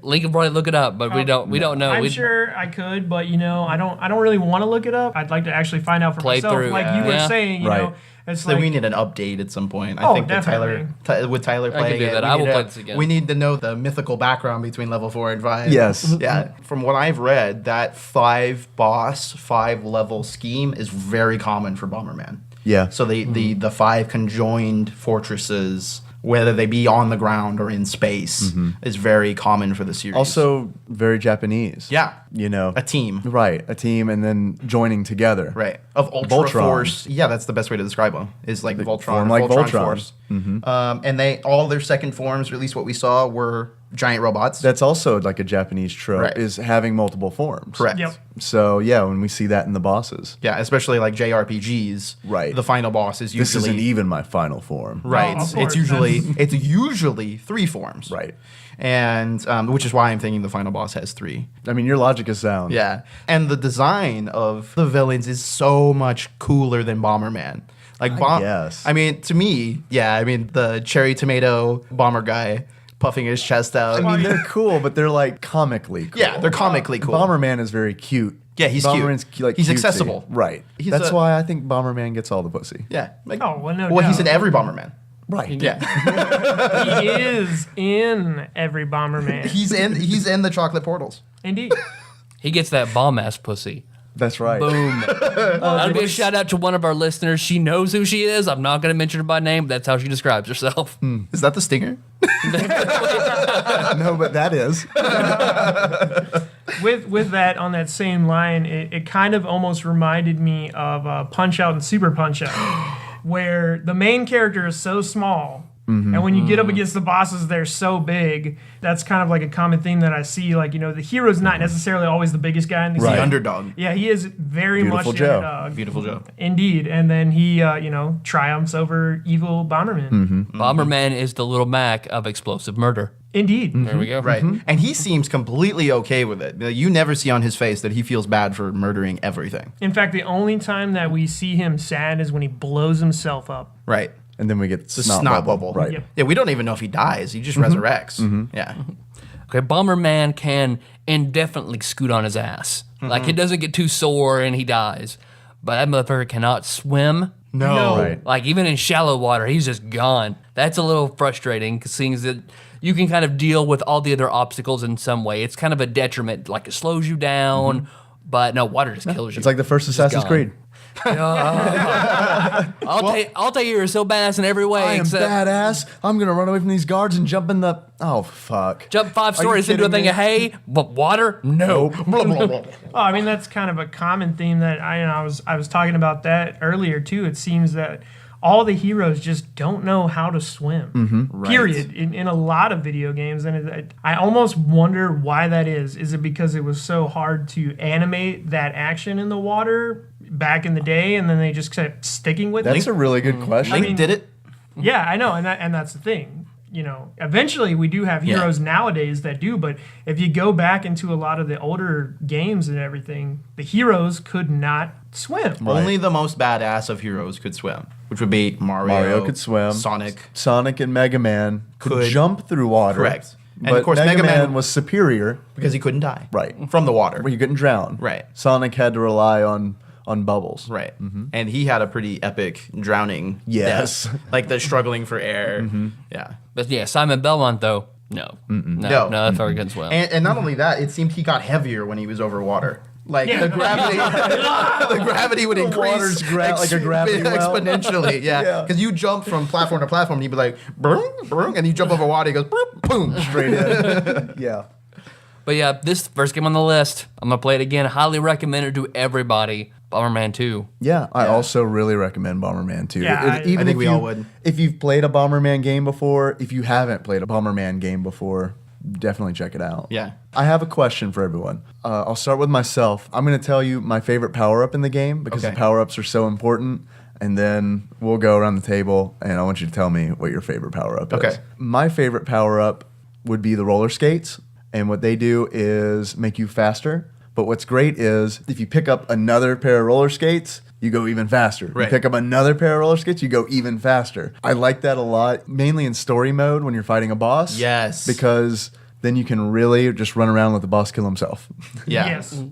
Link can probably look it up, but we don't know. I'm sure I could, but I don't really want to look it up. I'd like to actually find out for Play myself. through, Like you were yeah. saying, Right. it's So like we need an update at some point. I Oh, think that definitely. with Tyler I can playing do it, that. we I will need play to- this again. We need to know the mythical background between level 4 and 5. Yes. Yeah. From what I've read, that 5 level scheme is very common for Bomberman. Yeah. So the 5 conjoined fortresses, whether they be on the ground or in space, is very common for the series. Also, very Japanese. yeah, You know, a team. right. A team and then joining together. Right. Of Ultra Voltron. Force. Yeah, that's the best way to describe them. Is like Voltron. form like Voltron. Force. And all their second forms, or at least what we saw, were giant robots. That's also like a Japanese trope, Right. is having multiple forms. Correct. Yep. So, yeah, when we see that in the bosses, Yeah, especially like JRPGs. Right. The final boss is usually this isn't even my final form. right. Oh, of It's course. usually 3 forms. Right. And which is why I'm thinking the final boss has 3. I mean, your logic is sound. Yeah. And the design of the villains is so much cooler than Bomberman. Like guess. I mean, to me, yeah, I mean the cherry tomato bomber guy puffing his chest out. I mean, they're cool, but they're like comically cool. yeah, they're comically cool. Bomberman is very cute. Yeah, he's cute. Bomberman's like He's cutesy. accessible. Right. He's That's a- why I think Bomberman gets all the pussy. Yeah. Like, Oh, well, no he's doubt. in every Bomberman. Right. Yeah. he is in every Bomberman. he's in the chocolate portals. Indeed. He gets that bomb ass pussy. That's right. Boom. That'll be a shout out to one of our listeners. She knows who she is. I'm not going to mention her by name, but that's how she describes herself. Is that the stinger? No, but that is. With that, on that same line, it kind of almost reminded me of Punch Out and Super Punch Out, where the main character is so small, and when you get up against the bosses, they're so big. That's kind of like a common theme that I see. Like, the hero's not necessarily always the biggest guy in the Right. The game. underdog. Yeah, he is very Beautiful much Joe. the underdog. Beautiful Joe. Indeed. And then he, triumphs over evil Bomberman. Bomberman is the little Mac of explosive murder. Indeed. There we go. Right. And he seems completely okay with it. You never see on his face that he feels bad for murdering everything. In fact, the only time that we see him sad is when he blows himself up. Right. And then we get The snot, bubble. Right. Yep. Yeah, we don't even know if he dies. He just resurrects. Yeah. Okay, Bomberman can indefinitely scoot on his ass. Like, it doesn't get too sore and he dies. But that motherfucker cannot swim. No. Right. Like, even in shallow water, he's just gone. That's a little frustrating, seeing that you can kind of deal with all the other obstacles in some way. It's kind of a detriment. Like, it slows you down, but no, water just kills you. It's like the first Assassin's gone. Creed. I'll tell you, you're so badass in every way. I am except badass. I'm going to run away from these guards and jump in the... Oh, fuck. jump 5 Are you stories into a kidding thing me? of hay, but water? No. Blah, blah, blah. Oh, I mean, that's kind of a common theme that I was talking about that earlier too. It seems that all the heroes just don't know how to swim. Period. In a lot of video games, and I almost wonder why that is. Is it because it was so hard to animate that action in the water back in the day, and then they just kept sticking with That's it? a really good question. Link did it. Yeah, I know, and that's the thing. Eventually we do have heroes nowadays that do, but if you go back into a lot of the older games and everything, the heroes could not swim. Right. Only the most badass of heroes could swim, which would be Mario. Mario could swim. Sonic, and Mega Man could Could- jump through water. Correct. And But of course, Mega Mega Man Man- was superior. because he couldn't die. Right. From the water. Where you couldn't drown. Right. Sonic had to rely on bubbles. Right. And he had a pretty epic drowning Yes. death. Like the struggling for air. Yeah. But yeah, Simon Belmont, though, no. No, that fucker couldn't swim. And not only that, it seemed he got heavier when he was over water. Like Yeah. the gravity, the gravity would increase water's like a gravity well. exponentially. Yeah, Yeah. because you jump from platform to platform, and you'd be like, boom, boom, and you jump over water, he goes, boom, boom. Straight in. Yeah. But yeah, this first game on the list, I'm going to play it again. Highly recommend it to everybody. Bomberman 2. Yeah, I also really recommend Bomberman 2. Yeah, I Even think if we all would. If you've played a Bomberman game before, if you haven't played a Bomberman game before, definitely check it out. Yeah. I have a question for everyone. I'll start with myself. I'm going to tell you my favorite power-up in the game because Okay. the power-ups are so important. and then we'll go around the table, and I want you to tell me what your favorite power-up is. Okay. My favorite power-up would be the roller skates, and what they do is make you faster. But what's great is if you pick up another pair of roller skates, you go even faster. Right. You pick up another pair of roller skates, you go even faster. I like that a lot, mainly in story mode when you're fighting a boss. Yes. Because then you can really just run around and let the boss kill himself. Yeah. Yes.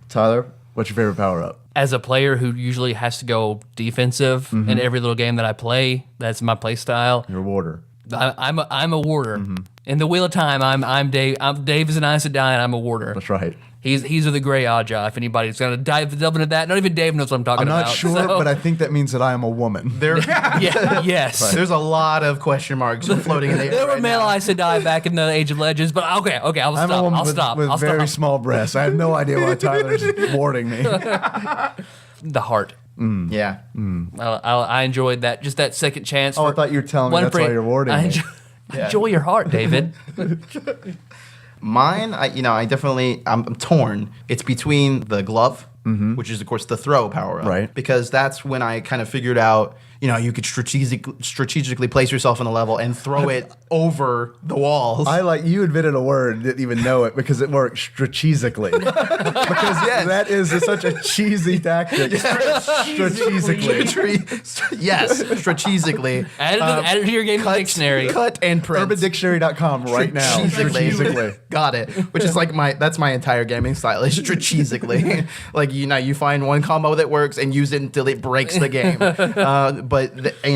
Tyler, what's your favorite power-up? As a player who usually has to go defensive in every little game that I play, that's my play style. Your warder. I'm a warder. In the Wheel of Time, I'm Dave. Dave is an Aes Sedai, and I'm a warder. That's right. He's of the Grey Aja. If anybody's gonna delve into that, not even Dave knows what I'm talking I'm about. not sure, so- but I think that means that I am a woman. yes. There's a lot of question marks floating in the air. There were right male now. Aes Sedai back in the Age of Legends, but okay, I'll I'm a stop. woman I'll stop. with I'll very stop. small breasts. I have no idea why Tyler's warding me. The heart. Yeah. I enjoyed that. Just that second chance. Oh, I for thought you were telling me one that's why free- you're warding me. Enjoy your heart, David. Mine, I'm torn. It's between the glove, which is, of course, the throw power-up. Right. Because that's when I kind of figured out, you could strategically place yourself in the level and throw it over the walls. You admitted a word, didn't even know it because it works strategically. Because that is such a cheesy tactic. Strategically. Yes, strategically. Add it to your game dictionary. Cut and print. UrbanDictionary.com right now. Strategically. Got it. Which is like that's my entire gaming style. Is strategically. You find one combo that works and use it until it breaks the game.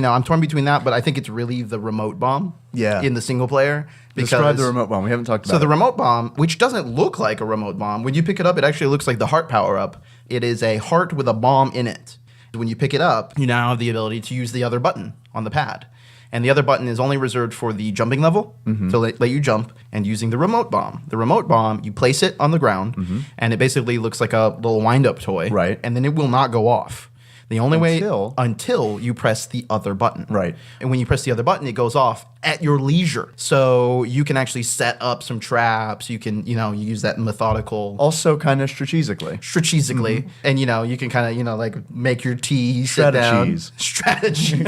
I'm torn between that, but I think it's really the remote bomb. Yeah. In the single player. Describe the remote bomb. We haven't talked about So it. the remote bomb, which doesn't look like a remote bomb, when you pick it up, it actually looks like the heart power up. It is a heart with a bomb in it. When you pick it up, you now have the ability to use the other button on the pad. And the other button is only reserved for the jumping level, to let you jump, and using the remote bomb. The remote bomb, you place it on the ground, and it basically looks like a little wind-up toy. Right. And then it will not go off. The only Until- way until you press the other button. Right. And when you press the other button, it goes off at your leisure. So you can actually set up some traps. You can, you use that methodical Also kind of strategically. and you can kind of make your tea, sit down. Strategies.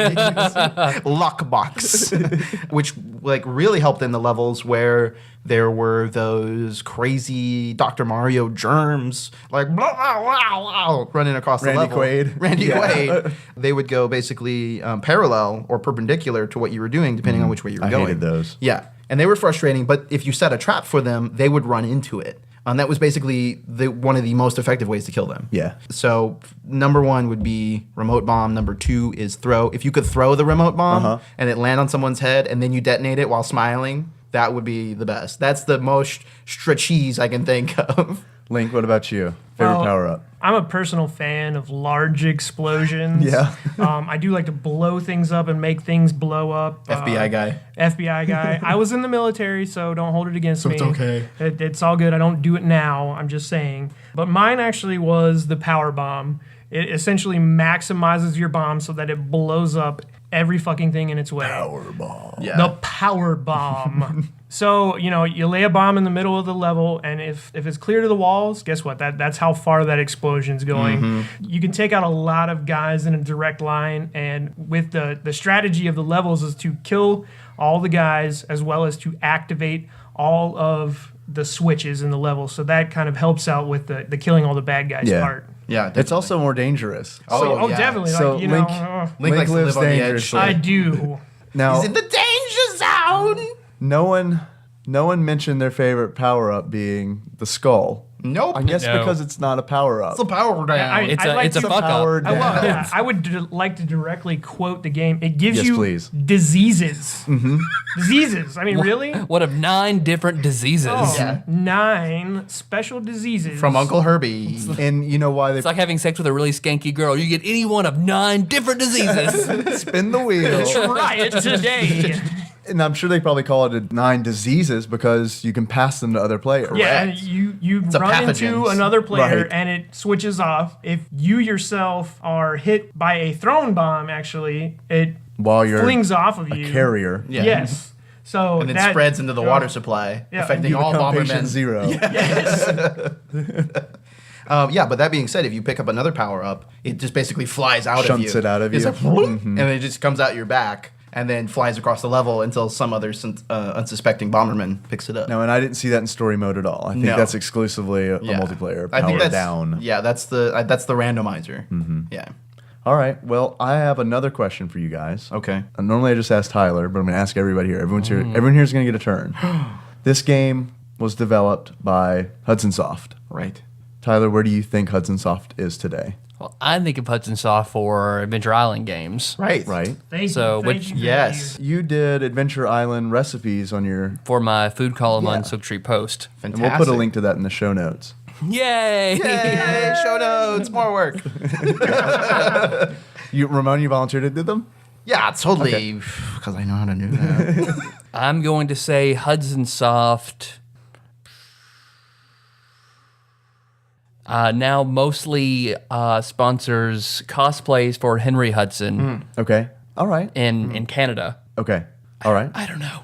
Lockbox. Which really helped in the levels where there were those crazy Dr. Mario germs running across the level. Randy Quaid. They would go basically parallel or perpendicular to what you were doing depending on which way you were I going. hated those. Yeah. And they were frustrating, but if you set a trap for them, they would run into it. That was basically one of the most effective ways to kill them. Yeah. So number one would be remote bomb. Number two is throw. If you could throw the remote bomb and it land on someone's head and then you detonate it while smiling, that would be the best. That's the most strategies I can think of. Link, what about you? Favorite Well, power-up? I'm a personal fan of large explosions. Yeah. I do like to blow things up and make things blow up. FBI guy. FBI guy. I was in the military, so don't hold it against me. it's okay. It's all good. I don't do it now. I'm just saying. But mine actually was the power bomb. It essentially maximizes your bomb so that it blows up every fucking thing in its way. Power bomb. Yeah. The power bomb. So, you lay a bomb in the middle of the level, and if it's clear to the walls, guess what? That's how far that explosion's going. You can take out a lot of guys in a direct line, and with the strategy of the levels is to kill all the guys as well as to activate all of the switches in the level. So that kind of helps out with the killing all the bad guys Yeah. part. Yeah. Definitely. It's also more dangerous. Oh, yeah. Definitely. So Like, Link- Link likes to lives live on the edge. dangerously. I do. Now, He's in the danger zone. no one mentioned their favorite power-up being the skull. Nope. I guess No. because it's not a power-up. It's a power down. It's I'd a like it's a to- fuck power up. down. I would like to directly quote the game. It gives Yes, you please. diseases. Diseases. I mean, really? What of 9 different diseases? Oh, Yeah. 9 special diseases. From Uncle Herbie. And you know why they It's like having sex with a really skanky girl. You get any one of 9 different diseases. spin the wheel. Try it today. And I'm sure they probably call it 9 diseases because you can pass them to other players. Yeah, Correct. you a run into pathogens. another player Right. and it switches off. If you yourself are hit by a thrown bomb, actually, it While you're flings off of you. carrier. Yeah. Yes. So And it that spreads into the water supply, Yeah. affecting You all become patient Bombermen. zero. Yes. Yeah, but that being said, if you pick up another power up, it just basically flies out of you. Shunts it out of It's you. like, whoop, and it just comes out your back and then flies across the level until some other unsuspecting bomberman picks it up. No, and I didn't see that in story mode at all. I think No. that's exclusively a multiplayer I think power that's down. Yeah, that's the randomizer. Yeah. All right. Well, I have another question for you guys. Okay. Normally I just ask Tyler, but I'm going to ask everybody here. Everyone here is going to get a turn. This game was developed by Hudson Soft. Right. Tyler, where do you think Hudson Soft is today? Well, I think of Hudson Soft for Adventure Island games. Right. Right. Thank So, you. which- Thank you. Yes. You did Adventure Island recipes on your... For my food column Yeah. on Silk Street Post. And Fantastic. we'll put a link to that in the show notes. Yay! Yay, show notes, more work. Ramon, you volunteered to do them? Yeah, totally. Because I know how to do that. I'm going to say Hudson Soft. Now mostly sponsors cosplays for Henry Hudson Okay. All right. in Canada. Okay. All right. I don't know.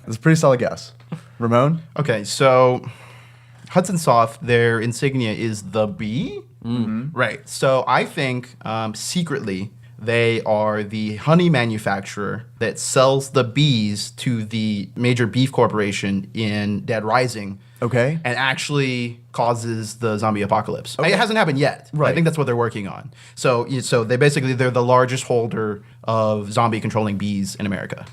That's a pretty solid guess. Ramon? Okay, so Hudson Soft, their insignia is the bee. Right. So I think secretly they are the honey manufacturer that sells the bees to the major beef corporation in Dead Rising. Okay. And actually causes the zombie apocalypse. It hasn't happened yet. Right. I think that's what they're working on. So they're the largest holder of zombie controlling bees in America.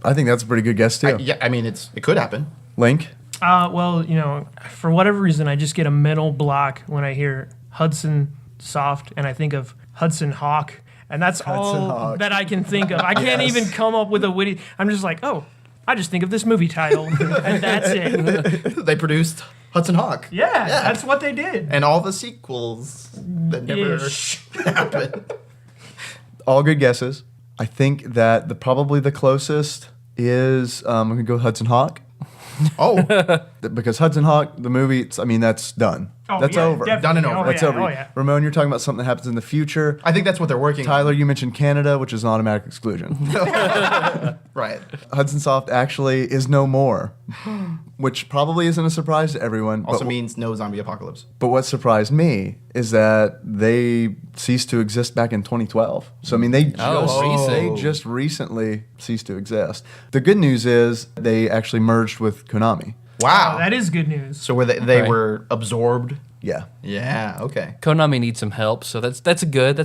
I think that's a pretty good guess, too. I mean, it could happen. Link? Well, for whatever reason, I just get a mental block when I hear Hudson Soft, and I think of Hudson Hawk, and that's all Hawk. that I can think of. I can't even come up with a witty. I'm just like, oh, I just think of this movie title, and that's it. They produced Hudson Hawk. Yeah, that's what they did. And all the sequels that never Ish. happened. All good guesses. I think that probably the closest is I'm going to go with Hudson Hawk. Oh, Because Hudson Hawk, the movie, that's done. Oh, That's yeah, over. definitely. Done and over. Oh, That's yeah, over. Oh, yeah. Ramon, you're talking about something that happens in the future. I think that's what they're working Tyler, you mentioned Canada, which is an automatic exclusion. on. Right. Hudson Soft actually is no more, which probably isn't a surprise to everyone. Also but, means no zombie apocalypse. but what surprised me is that they ceased to exist back in 2012. So, I mean, they just recently ceased to exist. The good news is they actually merged with Konami. Wow. Oh, that is good news. So were they Right. were absorbed? Yeah. Yeah, okay. Konami needs some help, so that's a good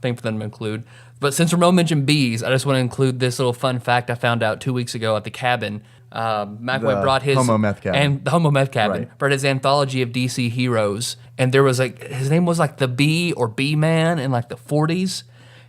thing for them to include. But since Ramon mentioned bees, I just want to include this little fun fact I found out 2 weeks ago at the cabin. McAvoy The brought his Homo Meth Cabin. and the Homo Meth Cabin Right. brought his anthology of DC heroes, and there was his name was like the Bee or Bee Man in like the 40s.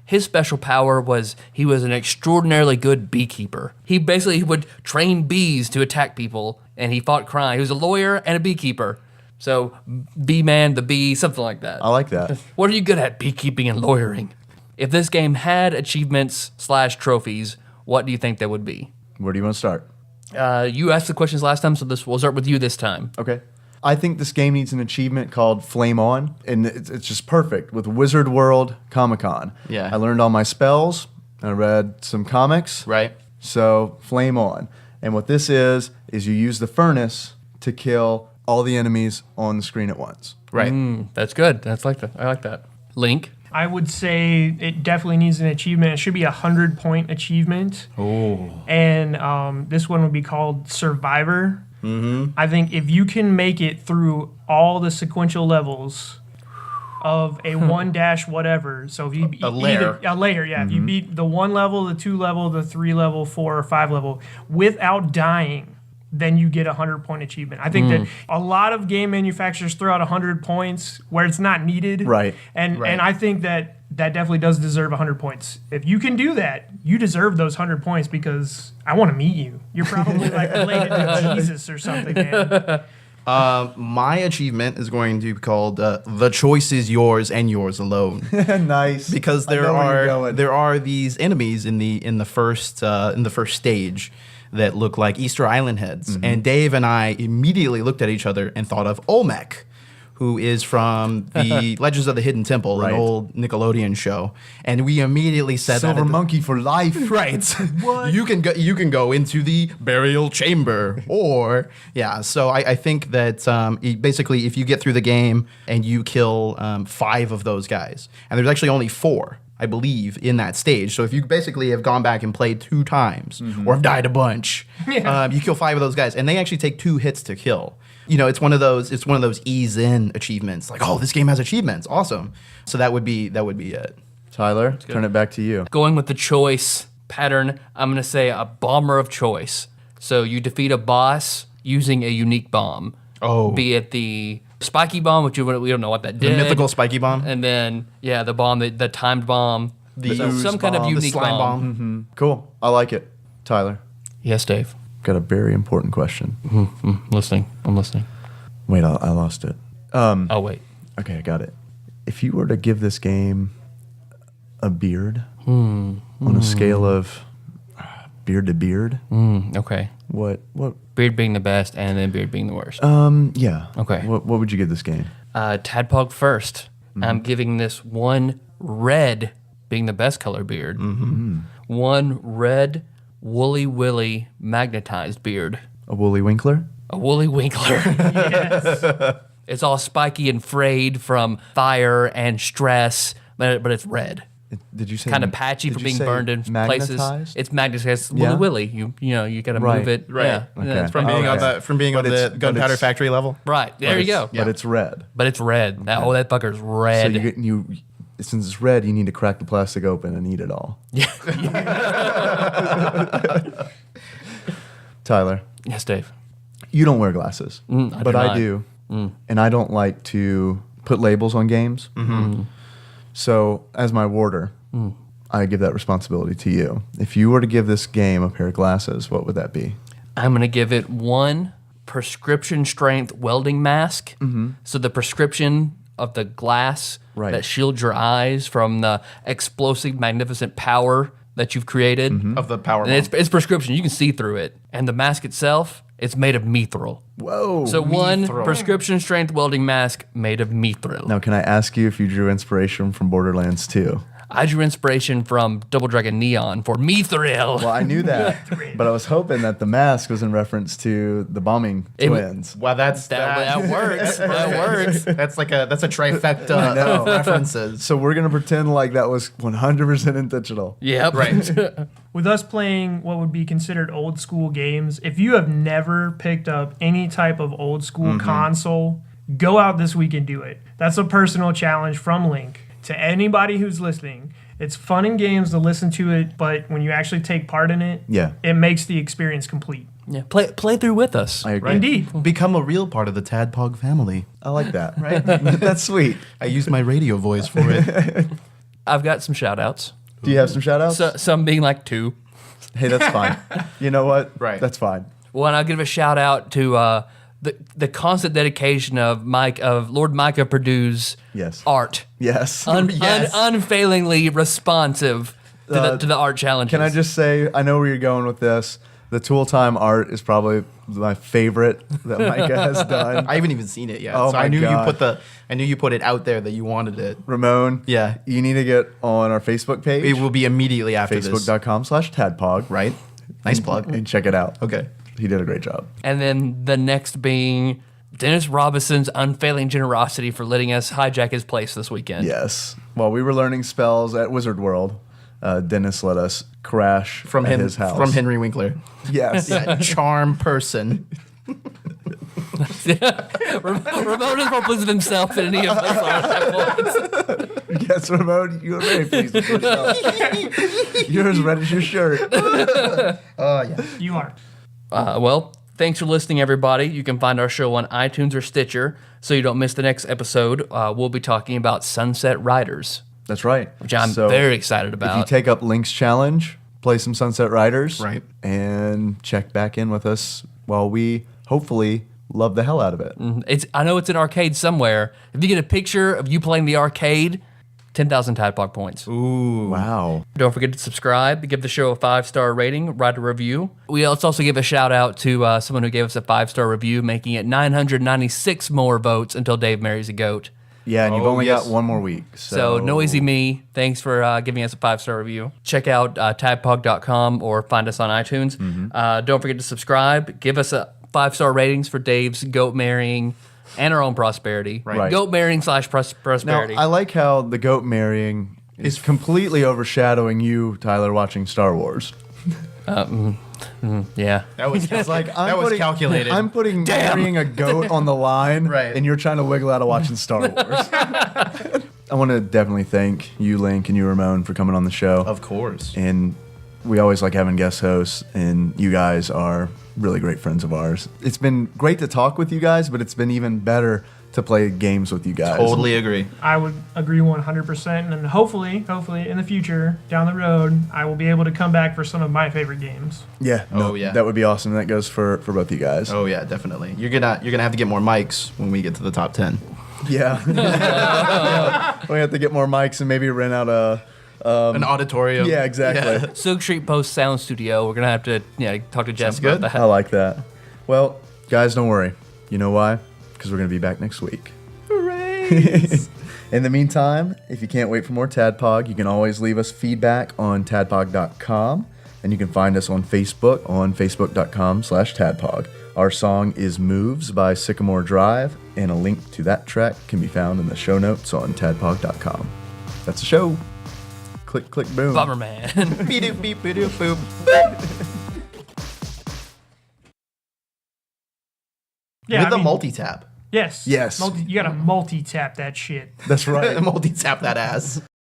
His special power was he was an extraordinarily good beekeeper. He basically would train bees to attack people, and he fought crime. He was a lawyer and a beekeeper. So, Bee Man, the Bee, something like that. I like that. What are you good at? Beekeeping and lawyering. If this game had achievements / trophies, what do you think they would be? Where do you want to start? You asked the questions last time, so we'll start with you this time. Okay. I think this game needs an achievement called Flame On, and it's just perfect with Wizard World Comic-Con. Yeah. I learned all my spells. I read some comics. Right. So Flame On. And what this is you use the furnace to kill all the enemies on the screen at once. Right. That's good. I like that. Link. I would say it definitely needs an achievement. It should be 100-point achievement. Oh. And this one would be called Survivor. Mm-hmm. I think if you can make it through all the sequential levels of a 1 dash whatever, so if you A layer. a layer, yeah. If you beat the 1 level, the 2 level, the 3 level, 4 or 5 level without dying, then you get a 100-point achievement. I think that a lot of game manufacturers throw out 100 points where it's not needed. Right. And Right. and I think that definitely does deserve 100 points. If you can do that, you deserve those 100 points because I want to meet you. You're probably like related to Jesus or something, man. My achievement is going to be called "The Choice Is Yours and Yours Alone," Nice. because I know where you're going. there are these enemies in the first stage that look like Easter Island heads, and Dave and I immediately looked at each other and thought of Olmec, who is from the Legends of the Hidden Temple, Right. an old Nickelodeon show, and we immediately said Silver that at the- monkey for life. Right. What? You can go into the burial chamber, or yeah. So I think that basically, if you get through the game and you kill 5 of those guys, and there's actually only 4, I believe, in that stage. So if you basically have gone back and played 2 times, or have died a bunch, you kill 5 of those guys, and they actually take 2 hits to kill. You know, it's one of those ease in achievements. Like, oh, this game has achievements, awesome. So that would be it. Tyler, turn it back to you. Going with the choice pattern, I'm going to say a bomber of choice. So you defeat a boss using a unique bomb. Oh. Be it the spiky bomb, which we don't know what that The did. mythical spiky bomb. And then, the bomb, the timed bomb. The ooze some kind of bomb. The unique slime bomb. bomb. Cool. I like it. Tyler, Yes, Dave. got a very important question. Listening. I'm listening. Wait, I lost it. Oh, wait. Okay, I got it. If you were to give this game a beard on a scale of beard to beard, Okay. what? Beard being the best and then beard being the worst. Yeah. Okay. What would you give this game? Tadpog first. I'm giving this 1 red being the best color beard. 1 red woolly willy magnetized beard. A woolly winkler? A woolly winkler. Yes. It's all spiky and frayed from fire and stress, but it's red. Did you say Kind of patchy did for you being say burned in places. magnetized? It's magnetized. Yeah? Woolly willy. You got to Right. move it. Right. Yeah. Okay. Yeah, it's From right. being on Okay. the But it's- the gunpowder it's- factory level. Right. There you go. But it's red. But it's red. Oh, that fucker's red. So you since it's red, you need to crack the plastic open and eat it all. Tyler, Yes, Dave. you don't wear glasses, I but do I not. do, and I don't like to put labels on games. So, as my warder, I give that responsibility to you. If you were to give this game a pair of glasses, what would that be? I'm going to give it 1 prescription strength welding mask. So the prescription of the glass Right. that shields your eyes from the explosive, magnificent power that you've created. Of the power And it's prescription. You can see through it. And the mask itself, it's made of mithril. Whoa! So 1 Mithril. prescription strength welding mask made of mithril. Now, can I ask you if you drew inspiration from Borderlands 2? I drew inspiration from Double Dragon Neon for mithril. Well, I knew that, but I was hoping that the mask was in reference to the bombing twins. Wow, that works. That works. That's a trifecta of references. So we're gonna pretend like that was 100% intentional. Yep. Right. With us playing what would be considered old school games, if you have never picked up any type of old school console, go out this week and do it. That's a personal challenge from Link to anybody who's listening. It's fun in games to listen to it, but when you actually take part in it, Yeah. it makes the experience complete. Yeah. Play through with us. I agree. Indeed. Become a real part of the TADPOG family. I like that. Right? That's sweet. I used my radio voice for it. I've got some shout outs. Do you have some shout outs? So, some being like 2. Hey, that's fine. You know what? Right. That's fine. One, I'll give a shout out to the constant dedication of Lord Micah Purdue's Yes. art. Yes. Yes. Unfailingly responsive to the art challenges. Can I just say, I know where you're going with this. The Tool Time art is probably my favorite that Micah has done. I haven't even seen it yet. Oh so my I knew God. I knew you put it out there that you wanted it. Ramon, Yeah. you need to get on our Facebook page. It will be immediately after this. Facebook.com/TADPOG. Right? Nice plug. And check it out. Okay. He did a great job. And then the next being Dennis Robinson's unfailing generosity for letting us hijack his place this weekend. Yes. While we were learning spells at Wizard World, Dennis let us crash From at him, his house. from Henry Winkler. Yes. Yeah, charm person. Ramon is more pleased with himself than any of us are at points. Yes, Ramon, you are very pleased with yourself. You're as red as your shirt. Oh, yeah. You are. Well, thanks for listening, everybody. You can find our show on iTunes or Stitcher, so you don't miss the next episode. We'll be talking about Sunset Riders, That's right. which I'm So, very excited If you about. take up Link's challenge, play some Sunset Riders, Right. and check back in with us while we hopefully love the hell out of it. I know it's an arcade somewhere. If you get a picture of you playing the arcade, 10,000 TADPOG points. Ooh. Wow. Don't forget to subscribe, give the show a 5-star rating, write a review. Let's also give a shout out to someone who gave us a 5-star review, making it 996 more votes until Dave marries a goat. Yeah, and you've Oh, only yes. got one more week. So Noisy Me, thanks for giving us a 5-star review. Check out tadpog.com or find us on iTunes. Don't forget to subscribe. Give us a 5-star ratings for Dave's goat marrying and our own prosperity. Right. Goat marrying / Now, prosperity. I like how the goat marrying is completely overshadowing you, Tyler, watching Star Wars. Yeah. That was It's like that was calculated. I'm putting marrying a goat on the line, Right. and you're trying to wiggle out of watching Star Wars. I want to definitely thank you, Link, and you, Ramon, for coming on the show. Of course. And we always like having guest hosts, and you guys are really great friends of ours. It's been great to talk with you guys, but it's been even better to play games with you guys. Totally agree. I would agree 100%, and hopefully in the future, down the road, I will be able to come back for some of my favorite games. Yeah. Oh, yeah. That would be awesome. That goes for both of you guys. Oh yeah, definitely. You're gonna have to get more mics when we get to the top 10. Yeah. We have to get more mics and maybe rent out a... An auditorium. Yeah, exactly. Yeah. Silk Street Post Sound Studio. We're going to have to talk to Jeff Sounds about good. that. I like that. Well, guys, don't worry. You know why? Because we're going to be back next week. Hooray! In the meantime, if you can't wait for more TADPOG, you can always leave us feedback on tadpog.com, and you can find us on Facebook on facebook.com/tadpog. Our song is Moves by Sycamore Drive, and a link to that track can be found in the show notes on tadpog.com. That's the show. Click, click, boom. Bomberman. Beep, beep, beep, beep, boop. Yeah, With I the mean, multi-tap. Yes. Yes. You gotta multi-tap that shit. That's right. Multi-tap that ass.